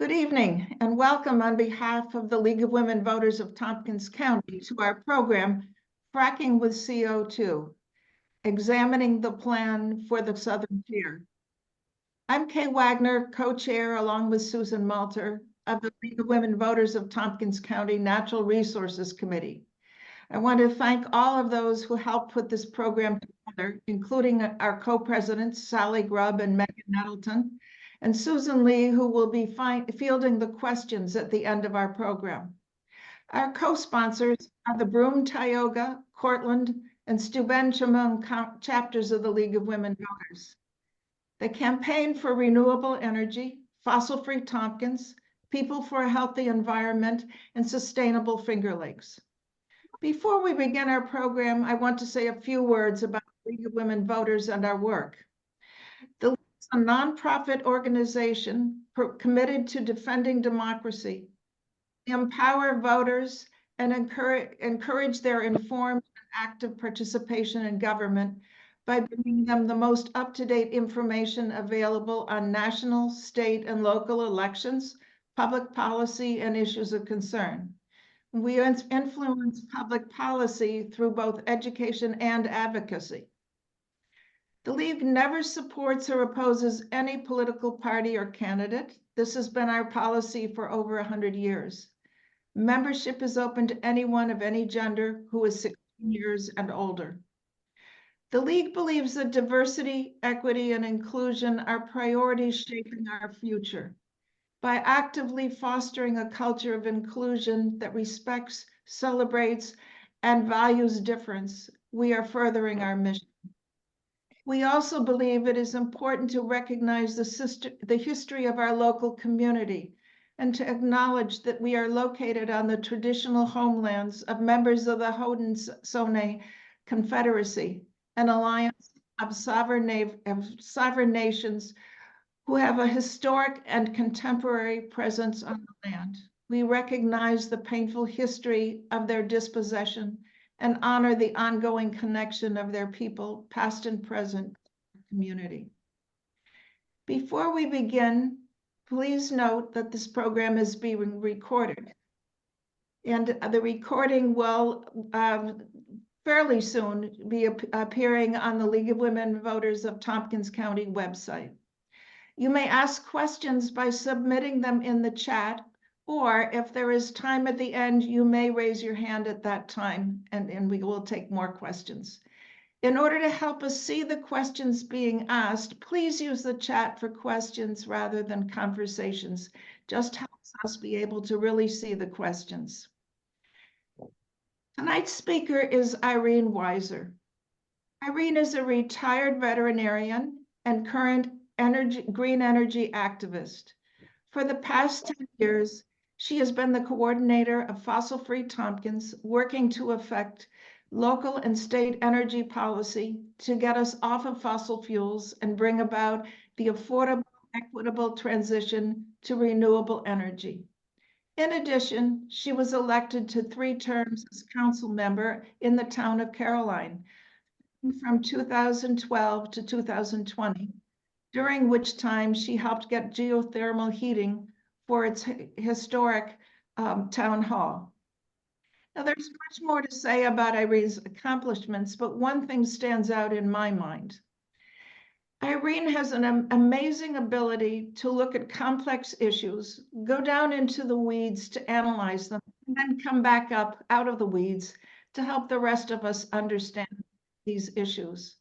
Good evening and welcome on behalf of the League of Women Voters of Tompkins County to our program, Fracking with CO2, examining the plan for the Southern Tier. I'm Kay Wagner, co-chair along with Susan Malter of the League of Women Voters of Tompkins County Natural Resources Committee. I want to thank all of those who helped put this program together, including our co-presidents, Sally Grubb and Megan Nettleton, and Susan Lee, who will be fielding the questions at the end of our program. Our co-sponsors are the Broome, Tioga, Cortland, and Steuben-Chaumont chapters of the League of Women Voters. The Campaign for Renewable Energy, Fossil-Free Tompkins, People for a Healthy Environment, and Sustainable Finger Lakes. Before we begin our program, I want to say a few words about the League of Women Voters and our work. The League is a nonprofit organization committed to defending democracy, empower voters, and encourage their informed and active participation in government by bringing them the most up-to-date information available on national, state, and local elections, public policy, and issues of concern. We influence public policy through both education and advocacy. The League never supports or opposes any political party or candidate. This has been our policy for over 100 years. Membership is open to anyone of any gender who is 16 years and older. The League believes that diversity, equity, and inclusion are priorities shaping our future. By actively fostering a culture of inclusion that respects, celebrates, and values difference, we are furthering our mission. We also believe it is important to recognize the history of our local community and to acknowledge that we are located on the traditional homelands of members of the Haudenosaunee Confederacy, an alliance of sovereign nations who have a historic and contemporary presence on the land. We recognize the painful history of their dispossession and honor the ongoing connection of their people, past and present, community. Before we begin, please note that this program is being recorded. And the recording will fairly soon be appearing on the League of Women Voters of Tompkins County website. You may ask questions by submitting them in the chat, or if there is time at the end, you may raise your hand at that time and we will take more questions. In order to help us see the questions being asked, please use the chat for questions rather than conversations. Just helps us be able to really see the questions. Tonight's speaker is Irene Weiser. Irene is a retired veterinarian and current green energy activist. For the past 10 years, she has been the coordinator of Fossil-Free Tompkins, working to affect local and state energy policy to get us off of fossil fuels and bring about the affordable, equitable transition to renewable energy. In addition, she was elected to 3 terms as council member in the town of Caroline from 2012 to 2020. During which time she helped get geothermal heating for its historic town hall. Now, there's much more to say about Irene's accomplishments, but one thing stands out in my mind. Irene has an amazing ability to look at complex issues, go down into the weeds to analyze them, and then come back up out of the weeds to help the rest of us understand these issues.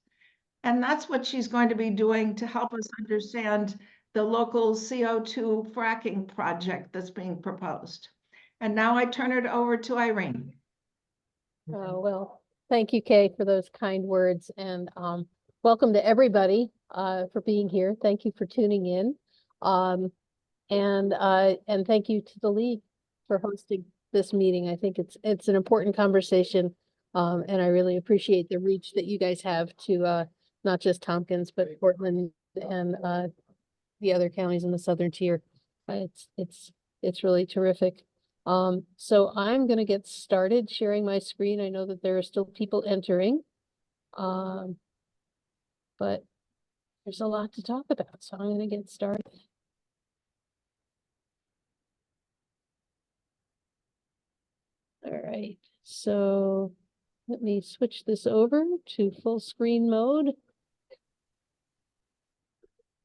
And that's what she's going to be doing to help us understand the local CO2 fracking project that's being proposed. And now I turn it over to Irene. Well, thank you, Kay, for those kind words, and welcome to everybody for being here. Thank you for tuning in, and thank you to the League for hosting this meeting. I think it's an important conversation, and I really appreciate the reach that you guys have to not just Tompkins, but Portland and the other counties in the Southern Tier. It's really terrific. So I'm going to get started sharing my screen. I know that there are still people entering, but there's a lot to talk about, so I'm going to get started. right, so let me switch this over to full screen mode.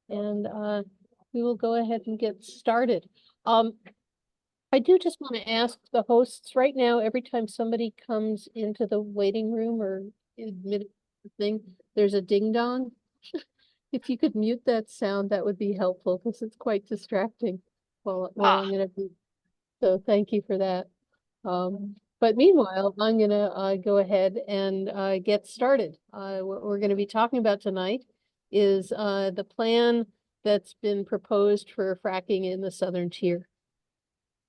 And we will go ahead and get started. I do just want to ask the hosts right now, every time somebody comes into the waiting room or admit the thing, there's a ding dong. If you could mute that sound, that would be helpful because it's quite distracting while I'm gonna be, so thank you for that. But meanwhile, I'm gonna go ahead and get started. What we're gonna be talking about tonight is the plan that's been proposed for fracking in the southern tier.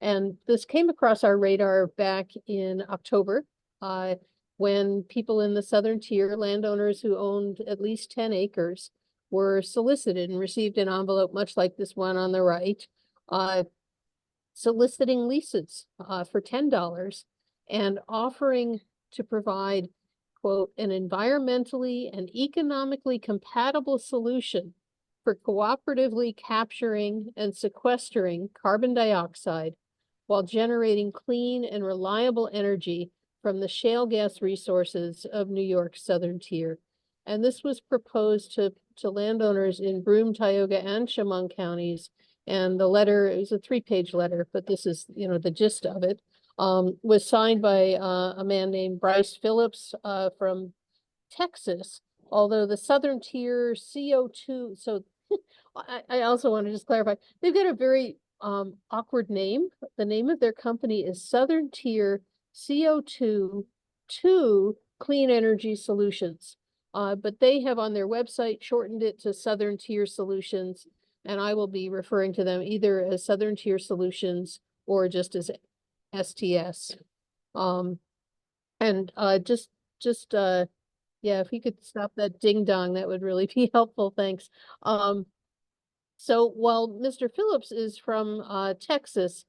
And this came across our radar back in October, when people in the southern tier, landowners who owned at least 10 acres, were solicited and received an envelope much like this one on the right, soliciting leases for $10 and offering to provide, quote, an environmentally and economically compatible solution for cooperatively capturing and sequestering carbon dioxide while generating clean and reliable energy from the shale gas resources of New York's southern tier. And this was proposed to landowners in Broome, Tioga, and Chemung counties. And the letter, it was a 3-page letter, but this is, the gist of it, was signed by a man named Bryce Phillips from Texas. Although the southern tier CO2, so I also want to just clarify, they've got a very awkward name. The name of their company is Southern Tier CO2 Clean Energy Solutions. But they have on their website shortened it to Southern Tier Solutions, and I will be referring to them either as Southern Tier Solutions or just as STS. And yeah, if you could stop that ding dong, that would really be helpful. Thanks. So while Mr. Phillips is from Texas,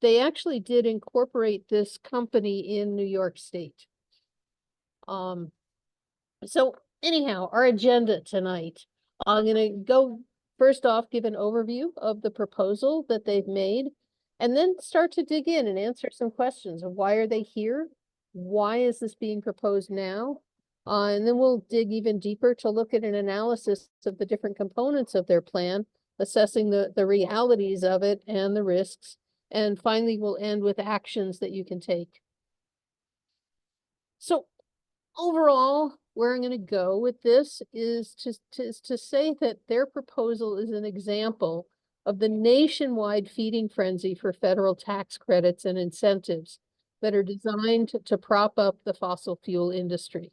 they actually did incorporate this company in New York State. So anyhow, our agenda tonight, I'm going to go first off, give an overview of the proposal that they've made, and then start to dig in and answer some questions of why are they here? Why is this being proposed now? And then we'll dig even deeper to look at an analysis of the different components of their plan, assessing the realities of it and the risks. And finally, we'll end with actions that you can take. So overall, where I'm going to go with this is to say that their proposal is an example of the nationwide feeding frenzy for federal tax credits and incentives that are designed to prop up the fossil fuel industry.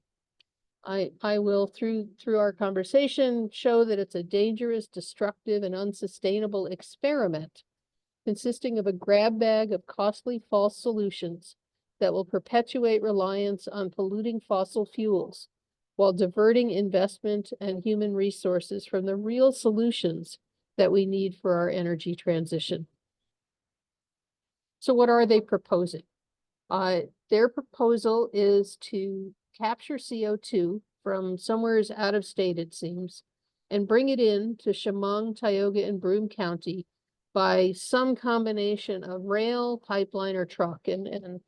I will, through our conversation, show that it's a dangerous, destructive, and unsustainable experiment consisting of a grab bag of costly false solutions that will perpetuate reliance on polluting fossil fuels while diverting investment and human resources from the real solutions that we need for our energy transition. So what are they proposing? Their proposal is to capture CO2 from somewheres out of state, it seems, and bring it in to Chemung, Tioga, and Broome County by some combination of rail, pipeline, or truck. And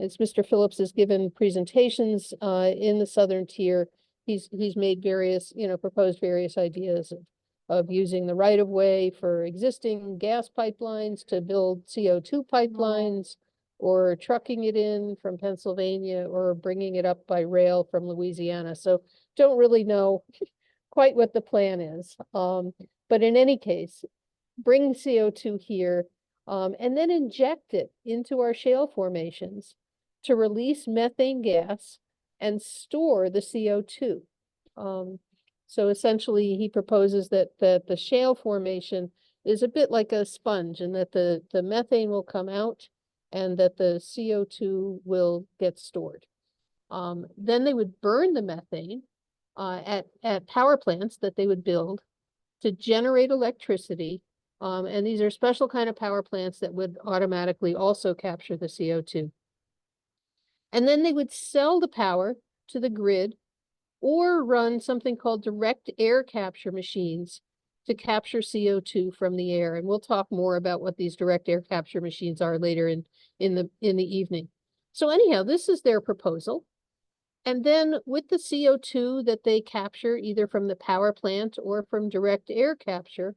as Mr. Phillips has given presentations in the southern tier, he's made various, proposed various ideas of using the right of way for existing gas pipelines to build CO2 pipelines, or trucking it in from Pennsylvania, or bringing it up by rail from Louisiana. So don't really know quite what the plan is. But in any case, bring CO2 here and then inject it into our shale formations to release methane gas and store the CO2. So essentially, he proposes that the shale formation is a bit like a sponge, and that the methane will come out and that the CO2 will get stored. Then they would burn the methane at power plants that they would build to generate electricity. And these are special kind of power plants that would automatically also capture the CO2. And then they would sell the power to the grid or run something called direct air capture machines to capture CO2 from the air. And we'll talk more about what these direct air capture machines are later in the evening. So anyhow, this is their proposal. And then with the CO2 that they capture, either from the power plant or from direct air capture,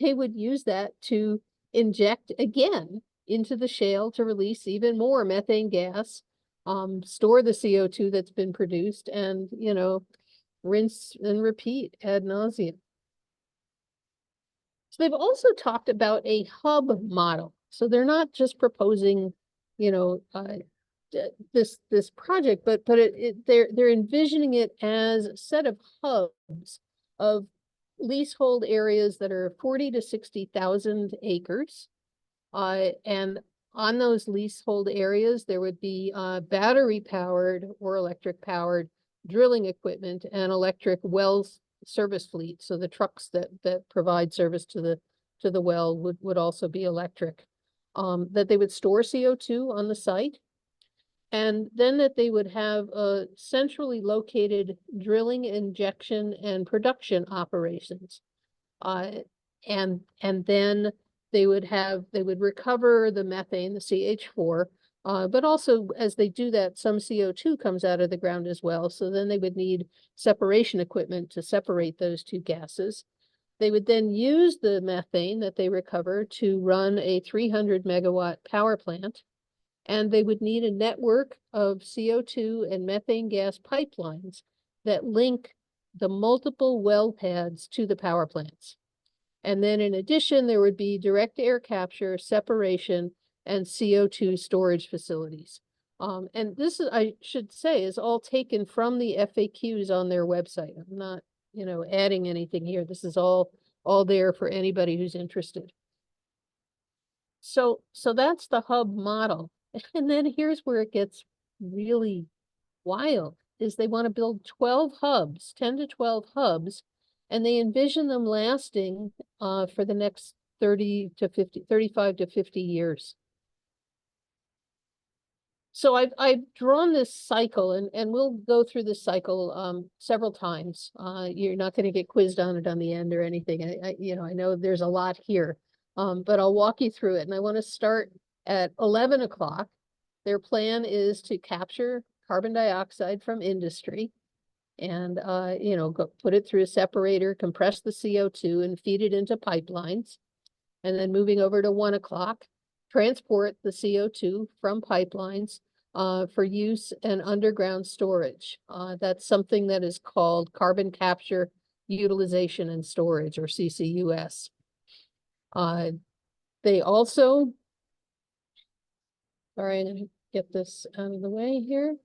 they would use that to inject again into the shale to release even more methane gas, store the CO2 that's been produced, and, you know, rinse and repeat ad nauseum. So they've also talked about a hub model. So they're not just proposing, you know, this project, but they're envisioning it as a set of hubs of leasehold areas that are 40 to 60,000 acres. And on those leasehold areas, there would be battery powered or electric powered drilling equipment and electric wells service fleet. So the trucks that provide service to the well would also be electric. That they would store CO2 on the site, and then that they would have a centrally located drilling, injection, and production operations. And then they would recover the methane, the CH4, but also as they do that, some CO2 comes out of the ground as well. So then they would need separation equipment to separate those two gases. They would then use the methane that they recover to run a 300 megawatt power plant. And they would need a network of CO2 and methane gas pipelines that link the multiple well pads to the power plants. And then in addition, there would be direct air capture, separation, and CO2 storage facilities. And this is, I should say, is all taken from the FAQs on their website. I'm not, you know, adding anything here. This is all there for anybody who's interested. So that's the hub model. And then here's where it gets really wild, is they want to build 12 hubs, 10 to 12 hubs, and they envision them lasting for the next 35 to 50 years. So I've drawn this cycle, and we'll go through this cycle several times. You're not going to get quizzed on it on the end or anything. I know there's a lot here, but I'll walk you through it. And I want to start at 11 o'clock. Their plan is to capture carbon dioxide from industry and, go put it through a separator, compress the CO2 and feed it into pipelines. And then moving over to 1 o'clock, transport the CO2 from pipelines for use and underground storage. That's something that is called carbon capture, utilization, and storage, or CCUS. They also, sorry, I'm gonna get this out of the way here.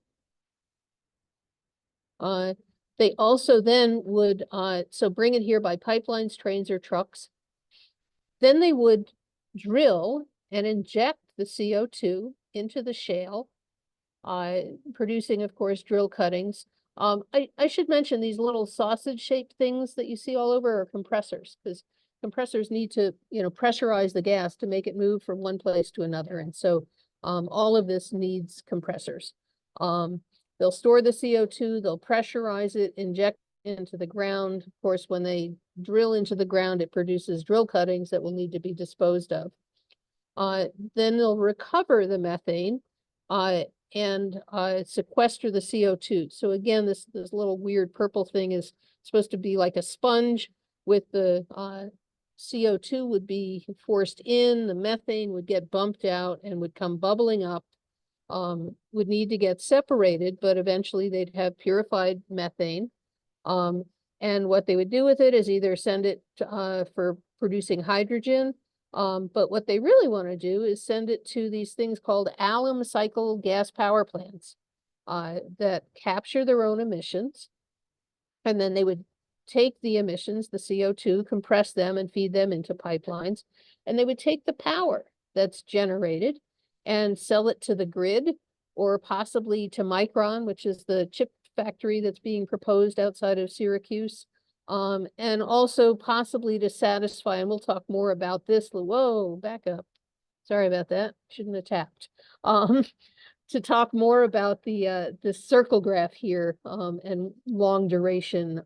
They also then would, so bring it here by pipelines, trains, or trucks. Then they would drill and inject the CO2 into the shale, producing, of course, drill cuttings. I should mention these little sausage-shaped things that you see all over are compressors, because compressors need to, pressurize the gas to make it move from one place to another. And so all of this needs compressors. They'll store the CO2, they'll pressurize it, inject into the ground. Of course, when they drill into the ground, it produces drill cuttings that will need to be disposed of. Then they'll recover the methane and sequester the CO2. So again, this little weird purple thing is supposed to be like a sponge, with the CO2 would be forced in, the methane would get bumped out and would come bubbling up. Would need to get separated, but eventually they'd have purified methane. And what they would do with it is either send it for producing hydrogen, but what they really want to do is send it to these things called alum cycle gas power plants that capture their own emissions. And then they would take the emissions, the CO2, compress them and feed them into pipelines. And they would take the power that's generated and sell it to the grid, or possibly to Micron, which is the chip factory that's being proposed outside of Syracuse, and also possibly to satisfy, and we'll talk more about this. Whoa, back up. Sorry about that. Shouldn't have tapped. To talk more about the circle graph here and long duration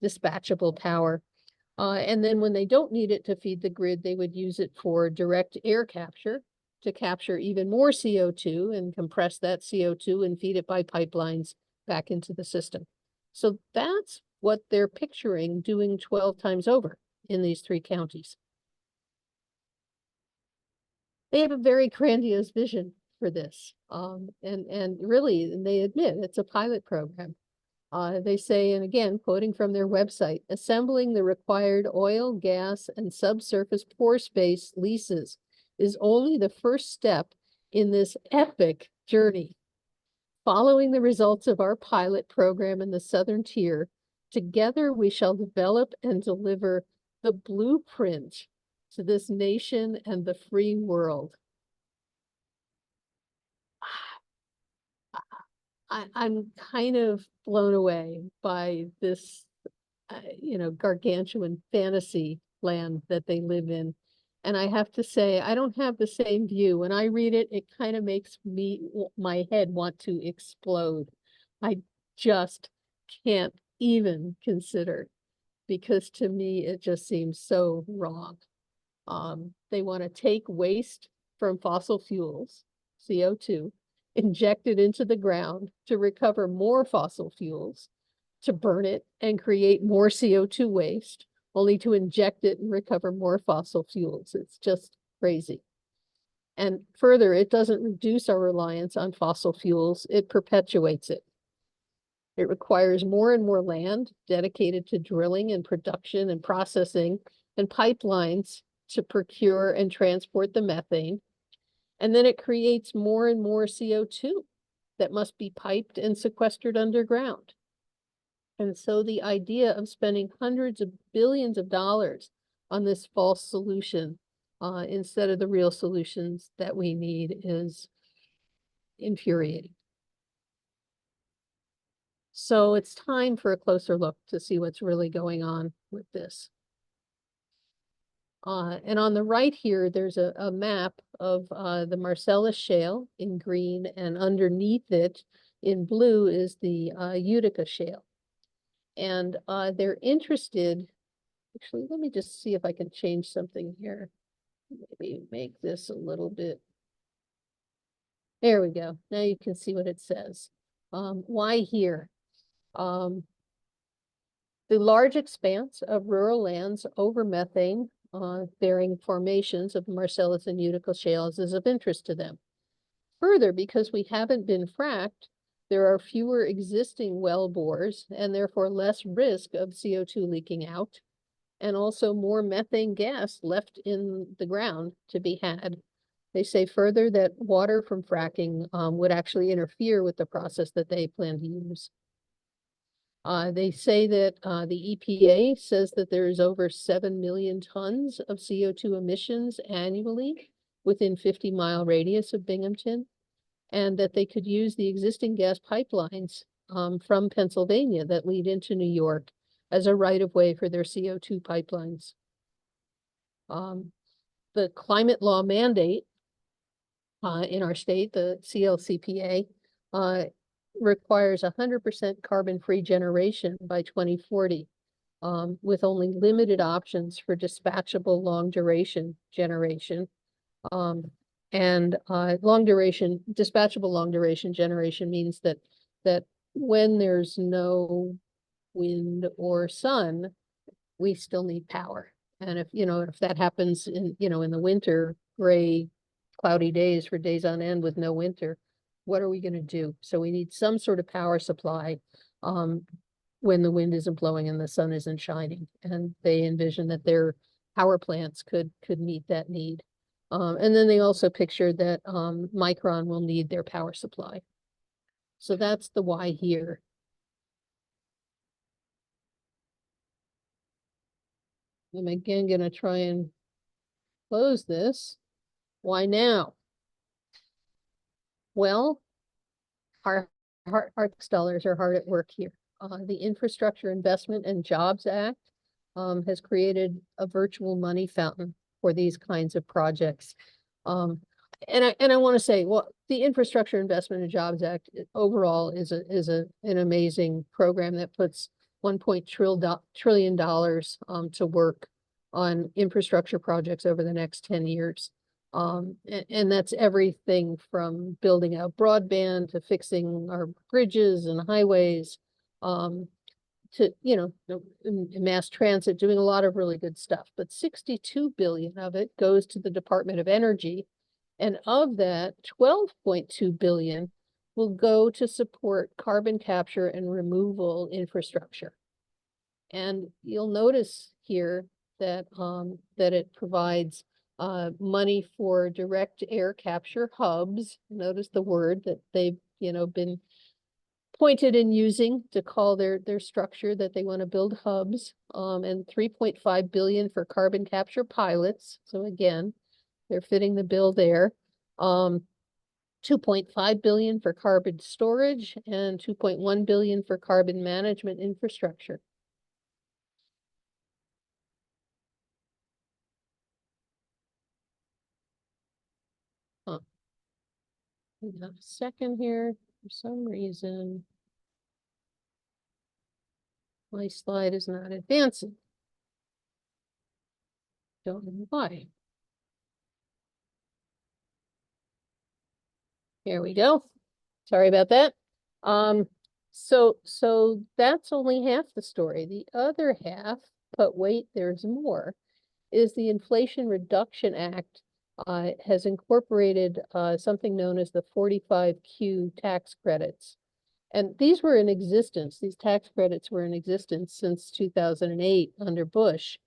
dispatchable power. And then when they don't need it to feed the grid, they would use it for direct air capture. to capture even more CO2 and compress that CO2 and feed it by pipelines back into the system. So that's what they're picturing doing 12 times over in these 3 counties. They have a very grandiose vision for this. And really, they admit it's a pilot program. They say, and again, quoting from their website, assembling the required oil, gas, and subsurface pore space leases is only the first step in this epic journey. Following the results of our pilot program in the Southern Tier, together we shall develop and deliver the blueprint to this nation and the free world. I'm kind of blown away by this, gargantuan fantasy land that they live in. And I have to say, I don't have the same view. When I read it, it kind of makes my head want to explode. I just can't even consider, because to me, it just seems so wrong. They want to take waste from fossil fuels, CO2, inject it into the ground to recover more fossil fuels, to burn it and create more CO2 waste, only to inject it and recover more fossil fuels. It's just crazy. And further, it doesn't reduce our reliance on fossil fuels, it perpetuates it. It requires more and more land dedicated to drilling and production and processing and pipelines to procure and transport the methane. And then it creates more and more CO2 that must be piped and sequestered underground. And so the idea of spending hundreds of billions of dollars on this false solution instead of the real solutions that we need is infuriating. So it's time for a closer look to see what's really going on with this. And on the right here, there's a map of the Marcellus Shale in green, and underneath it in blue is the Utica Shale. And they're interested, actually, let me just see if I can change something here. Maybe make this a little bit. There we go. Now you can see what it says. Why here? The large expanse of rural lands over methane bearing formations of Marcellus and Utica shales is of interest to them. Further, because we haven't been fracked, there are fewer existing well bores and therefore less risk of CO2 leaking out, and also more methane gas left in the ground to be had. They say further that water from fracking would actually interfere with the process that they plan to use. They say that the EPA says that there is over 7 million tons of CO2 emissions annually within 50-mile radius of Binghamton, and that they could use the existing gas pipelines from Pennsylvania that lead into New York as a right-of-way for their CO2 pipelines. The climate law mandate in our state, the CLCPA, requires 100% carbon-free generation by 2040, with only limited options for dispatchable long-duration generation. Dispatchable long-duration generation means that when there's no wind or sun, we still need power. And if that happens in the winter, gray, cloudy days for days on end with no winter, what are we going to do? So we need some sort of power supply when the wind isn't blowing and the sun isn't shining. And they envision that their power plants could meet that need. And then they also picture that Micron will need their power supply. So that's the why here. I'm again going to try and close this. Why now? Well, our dollars are hard at work here. The Infrastructure Investment and Jobs Act has created a virtual money fountain for these kinds of projects. And I want to say, well, the Infrastructure Investment and Jobs Act overall is an amazing program that puts $1 trillion to work on infrastructure projects over the next 10 years. And that's everything from building out broadband to fixing our bridges and highways, to, mass transit, doing a lot of really good stuff. But 62 billion of it goes to the Department of Energy. And of that, 12.2 billion will go to support carbon capture and removal infrastructure. And you'll notice here that that it provides money for direct air capture hubs. Notice the word that they've been pointed in using to call their structure, that they want to build hubs, and 3.5 billion for carbon capture pilots. So again, they're fitting the bill there. 2.5 billion for carbon storage and 2.1 billion for carbon management infrastructure. We have a second here. For some reason, my slide is not advancing. Don't know why. Here we go. Sorry about that. So that's only half the story. The other half, but wait, there's more, is the Inflation Reduction Act has incorporated something known as the 45Q tax credits. And these were in existence, these tax credits were in existence since 2008 under Bush,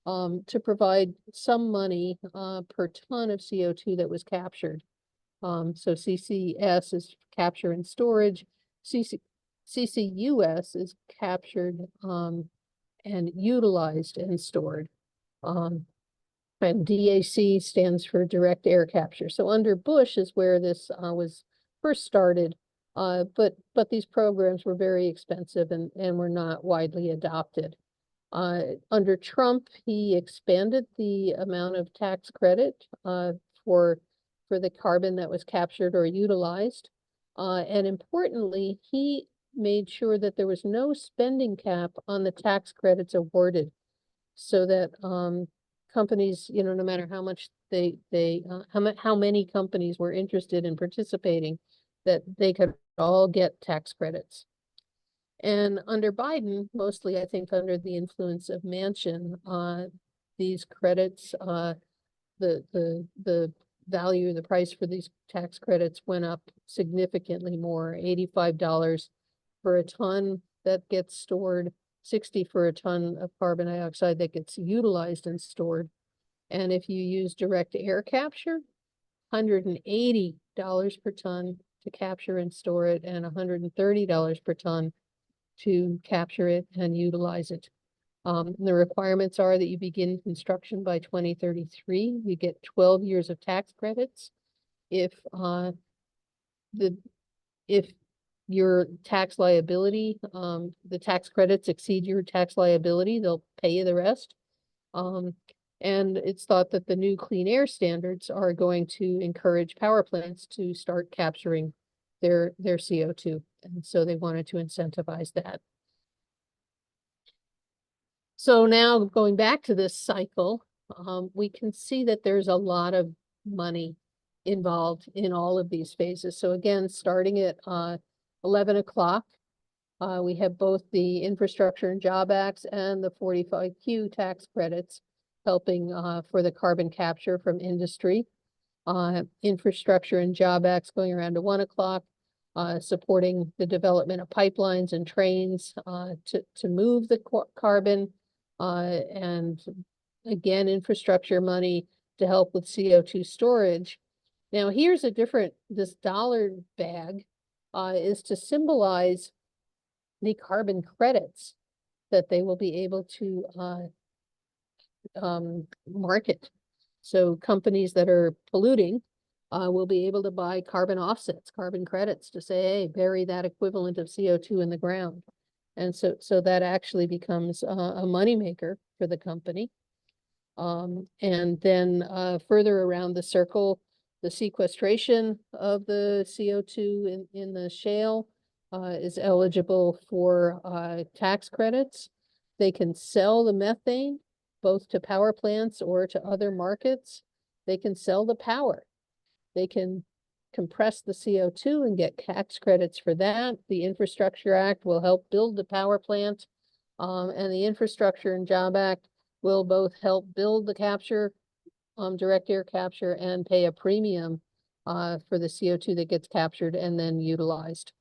to provide some money per ton of CO2 that was captured. So CCS is capture and storage, CCUS is captured and utilized and stored. And DAC stands for direct air capture. So under Bush is where this was first started. But these programs were very expensive and were not widely adopted. Under Trump, he expanded the amount of tax credit for the carbon that was captured or utilized. And importantly, he made sure that there was no spending cap on the tax credits awarded, so that companies, no matter how much how many companies were interested in participating, that they could all get tax credits. And under Biden, mostly I think under the influence of Manchin, these credits, the value, the price for these tax credits went up significantly more, $85 for a ton that gets stored, 60 for a ton of carbon dioxide that gets utilized and stored. And if you use direct air capture, $180 per ton to capture and store it, and $130 per ton to capture it and utilize it. The requirements are that you begin construction by 2033. You get 12 years of tax credits. If your tax liability, the tax credits exceed your tax liability, they'll pay you the rest. And it's thought that the new clean air standards are going to encourage power plants to start capturing their CO2. And so they wanted to incentivize that. So now going back to this cycle, we can see that there's a lot of money involved in all of these phases. So again, starting at 11 o'clock, we have both the Infrastructure and Job Acts and the 45Q tax credits helping for the carbon capture from industry. Infrastructure and Job Acts going around to 1 o'clock, supporting the development of pipelines and trains to move the carbon, and again, infrastructure money to help with CO2 storage. Now here's this dollar bag is to symbolize the carbon credits that they will be able to market. So companies that are polluting will be able to buy carbon offsets, carbon credits, to say, hey, bury that equivalent of CO2 in the ground. And so that actually becomes a moneymaker for the company. And then further around the circle, the sequestration of the CO2 in the shale is eligible for tax credits. They can sell the methane both to power plants or to other markets. they can sell the power. They can compress the CO2 and get tax credits for that. The Infrastructure Act will help build the power plant. And the Infrastructure and Job Act will both help build the capture, direct air capture, and pay a premium for the CO2 that gets captured and then utilized.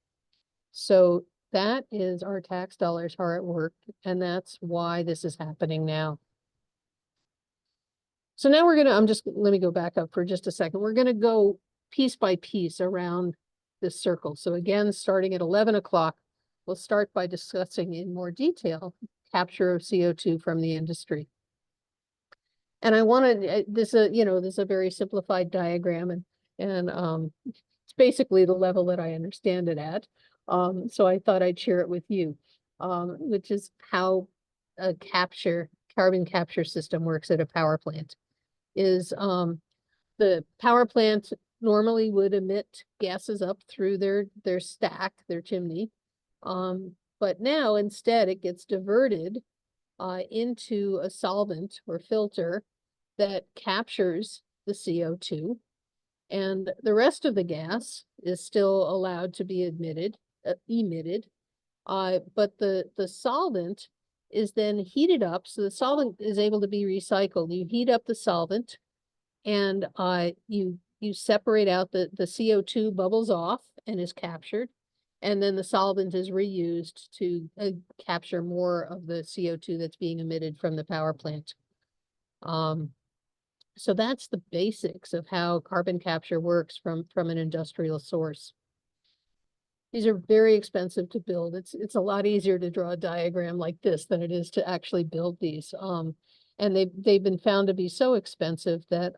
So that is our tax dollars are at work, and that's why this is happening now. So now let me go back up for just a second. We're gonna go piece by piece around this circle. So again, starting at 11 o'clock, we'll start by discussing in more detail capture of CO2 from the industry. And I wanted this is a very simplified diagram, and it's basically the level that I understand it at. So I thought I'd share it with you, which is how a carbon capture system works at a power plant. Is the power plant normally would emit gases up through their stack, their chimney. But now instead it gets diverted into a solvent or filter that captures the CO2, and the rest of the gas is still allowed to be emitted. But the solvent is then heated up, so the solvent is able to be recycled. You heat up the solvent, and you separate out the CO2 bubbles off and is captured, and then the solvent is reused to capture more of the CO2 that's being emitted from the power plant. So that's the basics of how carbon capture works from an industrial source. These are very expensive to build. It's a lot easier to draw a diagram like this than it is to actually build these. And they've been found to be so expensive that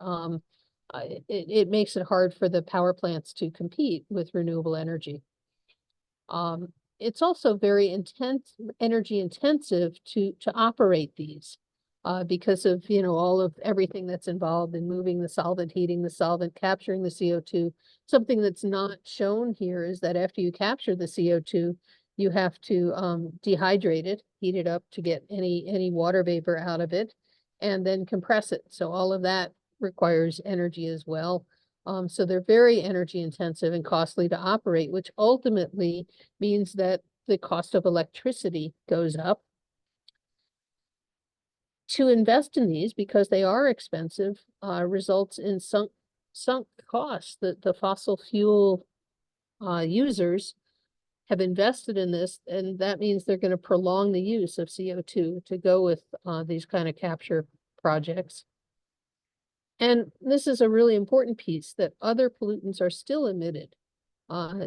it makes it hard for the power plants to compete with renewable energy. It's also very energy intensive to operate these because of all of everything that's involved in moving the solvent, heating the solvent, capturing the CO2. Something that's not shown here is that after you capture the CO2, you have to dehydrate it, heat it up to get any water vapor out of it, and then compress it. So all of that requires energy as well. So they're very energy intensive and costly to operate, which ultimately means that the cost of electricity goes up. To invest in these, because they are expensive, results in sunk costs. The fossil fuel users have invested in this, and that means they're going to prolong the use of CO2 to go with these kind of capture projects. And this is a really important piece, that other pollutants are still emitted.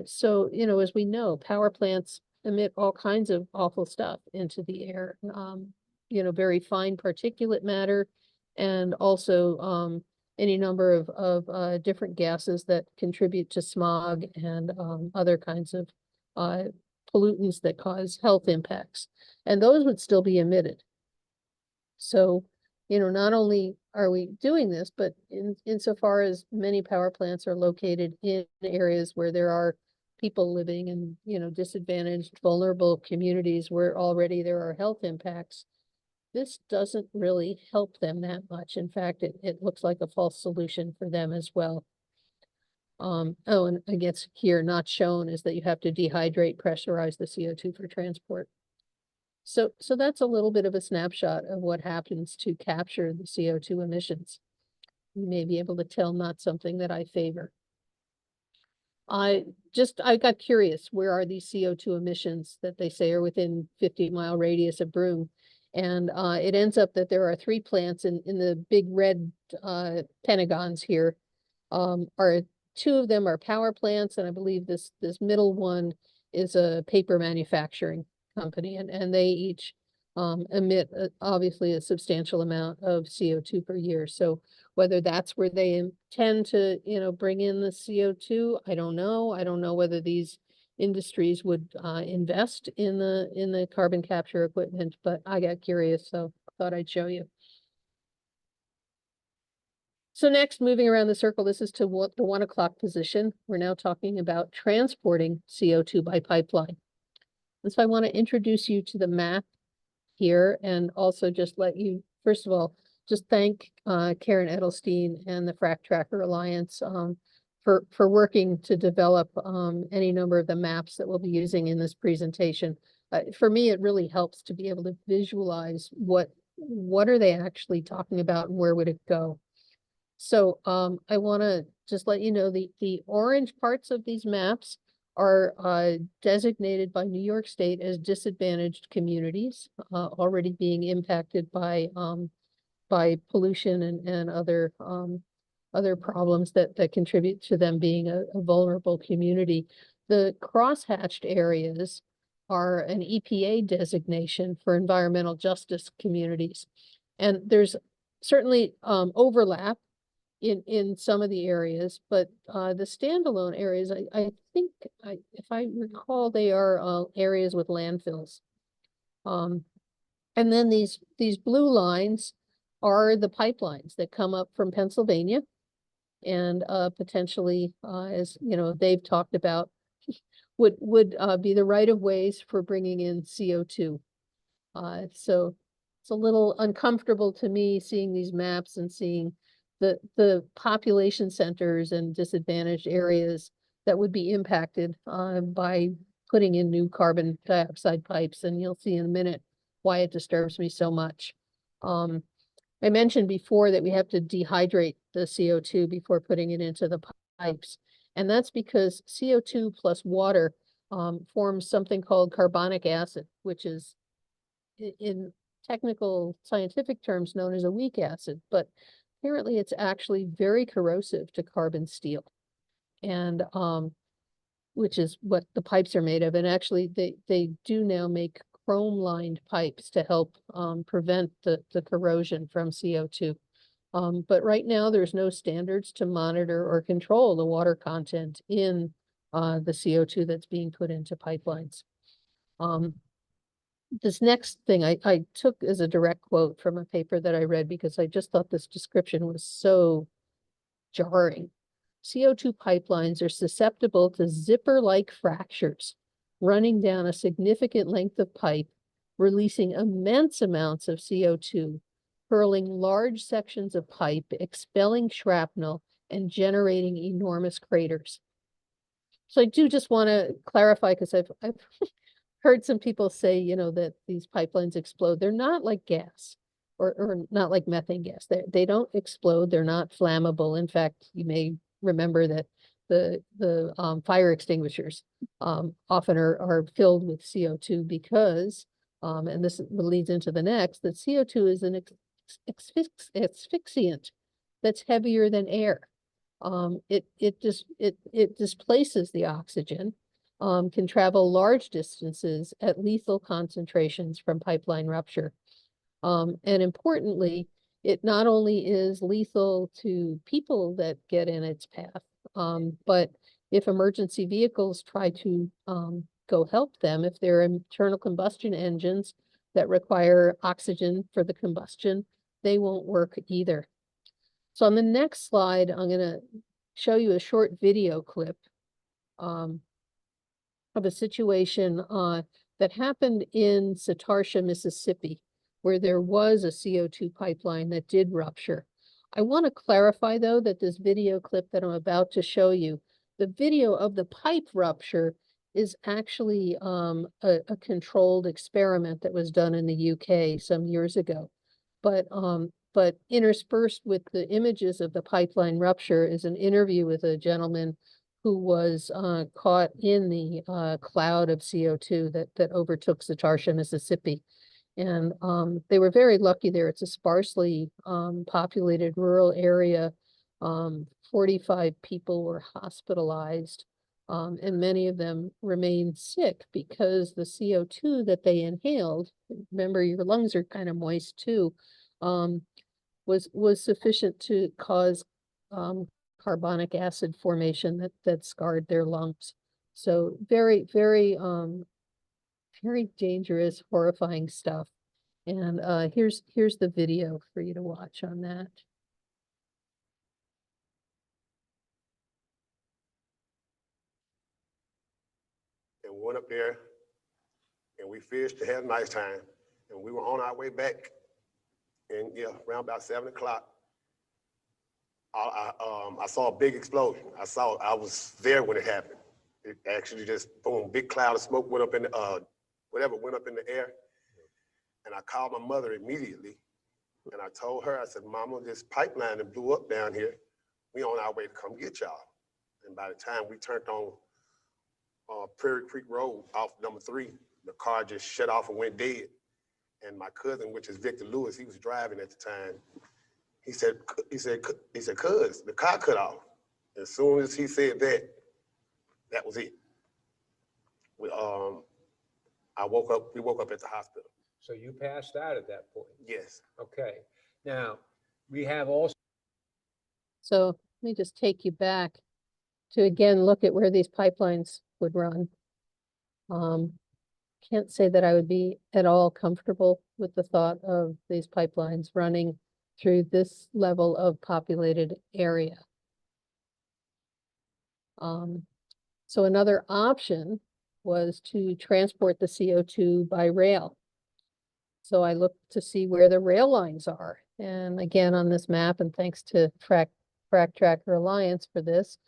So, as we know, power plants emit all kinds of awful stuff into the air, very fine particulate matter, and also any number of different gases that contribute to smog and other kinds of pollutants that cause health impacts. And those would still be emitted. So, not only are we doing this, but insofar as many power plants are located in areas where there are people living in, disadvantaged, vulnerable communities where already there are health impacts, this doesn't really help them that much. In fact, it looks like a false solution for them as well. And I guess here not shown is that you have to dehydrate, pressurize the CO2 for transport. So that's a little bit of a snapshot of what happens to capture the CO2 emissions. You may be able to tell not something that I favor. I got curious, where are these CO2 emissions that they say are within 50-mile radius of Broome? And it ends up that there are 3 plants in the big red pentagons here. 2 of them are power plants, and I believe this middle one is a paper manufacturing company, and they each emit obviously a substantial amount of CO2 per year. So whether that's where they intend to bring in the CO2, I don't know. I don't know whether these industries would invest in the carbon capture equipment, but I got curious, so thought I'd show you. So next, moving around the circle, this is to the 1 o'clock position. We're now talking about transporting CO2 by pipeline. And so I want to introduce you to the map here, and also just let you, first of all, just thank Karen Edelstein and the Frac Tracker Alliance for working to develop any number of the maps that we'll be using in this presentation. For me, it really helps to be able to visualize what are they actually talking about and where would it go. So I want to just let you know the orange parts of these maps are designated by New York State as disadvantaged communities, already being impacted by pollution and other problems that contribute to them being a vulnerable community. The crosshatched areas are an EPA designation for environmental justice communities. And there's certainly overlap in some of the areas, but the standalone areas, I think, if I recall, they are areas with landfills. And then these blue lines are the pipelines that come up from Pennsylvania and potentially, as you know, they've talked about, would be the right of ways for bringing in CO2. So it's a little uncomfortable to me seeing these maps and seeing the population centers and disadvantaged areas that would be impacted by putting in new carbon dioxide pipes. And you'll see in a minute why it disturbs me so much. I mentioned before that we have to dehydrate the CO2 before putting it into the pipes. And that's because CO2 plus water forms something called carbonic acid, which is in technical scientific terms known as a weak acid, but apparently it's actually very corrosive to carbon steel, and which is what the pipes are made of. And actually they do now make chrome lined pipes to help prevent the corrosion from CO2. But right now there's no standards to monitor or control the water content in the CO2 that's being put into pipelines. This next thing I took as a direct quote from a paper that I read because I just thought this description was so jarring. CO2 pipelines are susceptible to zipper-like fractures running down a significant length of pipe, releasing immense amounts of CO2, hurling large sections of pipe, expelling shrapnel, and generating enormous craters. So I do just want to clarify, because I've heard some people say, you know, that these pipelines explode. They're not like gas or not like methane gas. They don't explode. They're not flammable. In fact, you may remember that the fire extinguishers often are filled with CO2 because, and this leads into the next, that CO2 is an asphyxiant that's heavier than air. It displaces the oxygen, can travel large distances at lethal concentrations from pipeline rupture. And importantly, it not only is lethal to people that get in its path, but if emergency vehicles try to go help them, if they're internal combustion engines that require oxygen for the combustion, they won't work either. So on the next slide, I'm going to show you a short video clip of a situation that happened in Satarsha, Mississippi, where there was a CO2 pipeline that did rupture. I want to clarify, though, that this video clip that I'm about to show you, the video of the pipe rupture is actually a controlled experiment that was done in the UK some years ago. But interspersed with the images of the pipeline rupture is an interview with a gentleman who was caught in the cloud of CO2 that overtook Satarsha, Mississippi. And they were very lucky there. It's a sparsely populated rural area. 45 people were hospitalized, and many of them remained sick because the CO2 that they inhaled, remember your lungs are kind of moist too, was sufficient to cause carbonic acid formation that scarred their lungs. So very, very, very dangerous, horrifying stuff. And here's the video for you to watch on that. And we went up there and we fished to have a nice time. And we were on our way back And yeah, around about 7 o'clock, I saw a big explosion. I was there when it happened. It actually just, boom, big cloud of smoke went up in the, whatever went up in the air. And I called my mother immediately. And I told her, I said, Mama, this pipeline that blew up down here, we on our way to come get y'all. And by the time we turned on Prairie Creek Road off number 3, the car just shut off and went dead. And my cousin, which is Victor Lewis, he was driving at the time. He said, cuz, the car cut off. As soon as he said that, that was it. We woke up at the hospital. So you passed out at that point. Yes. Okay. Now, we have also. So let me just take you back to again, look at where these pipelines would run. Can't say that I would be at all comfortable with the thought of these pipelines running through this level of populated area. So another option was to transport the CO2 by rail. So I looked to see where the rail lines are. And again, on this map, and thanks to Frack Tracker Alliance for this,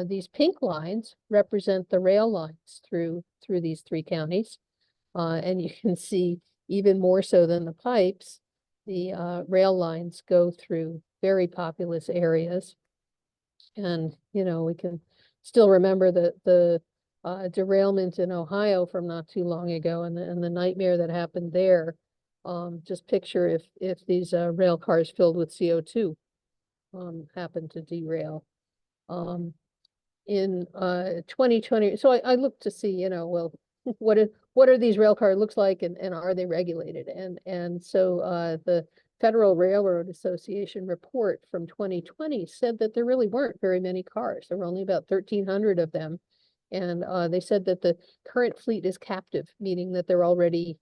these pink lines represent the rail lines through these 3 counties. And you can see even more so than the pipes, the rail lines go through very populous areas. And, you know, we can still remember the derailment in Ohio from not too long ago and the nightmare that happened there. Just picture if these rail cars filled with CO2 happen to derail. In 2020, so I looked to see, you know, well, what are these rail car looks like and are they regulated? And so the Federal Railroad Association report from 2020 said that there really weren't very many cars. There were only about 1,300 of them. And they said that the current fleet is captive, meaning that they're already,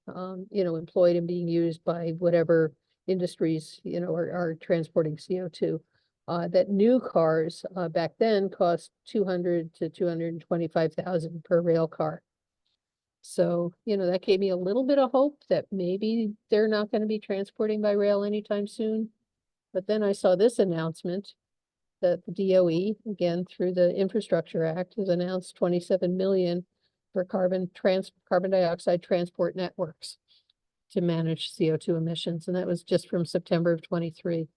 you know, employed and being used by whatever industries, you know, are transporting CO2. That new cars back then cost $200,000 to $225,000 per rail car. So, you know, that gave me a little bit of hope that maybe they're not going to be transporting by rail anytime soon. But then I saw this announcement that the DOE, again, through the Infrastructure Act, has announced $27 million for carbon dioxide transport networks to manage CO2 emissions. And that was just from September of 23.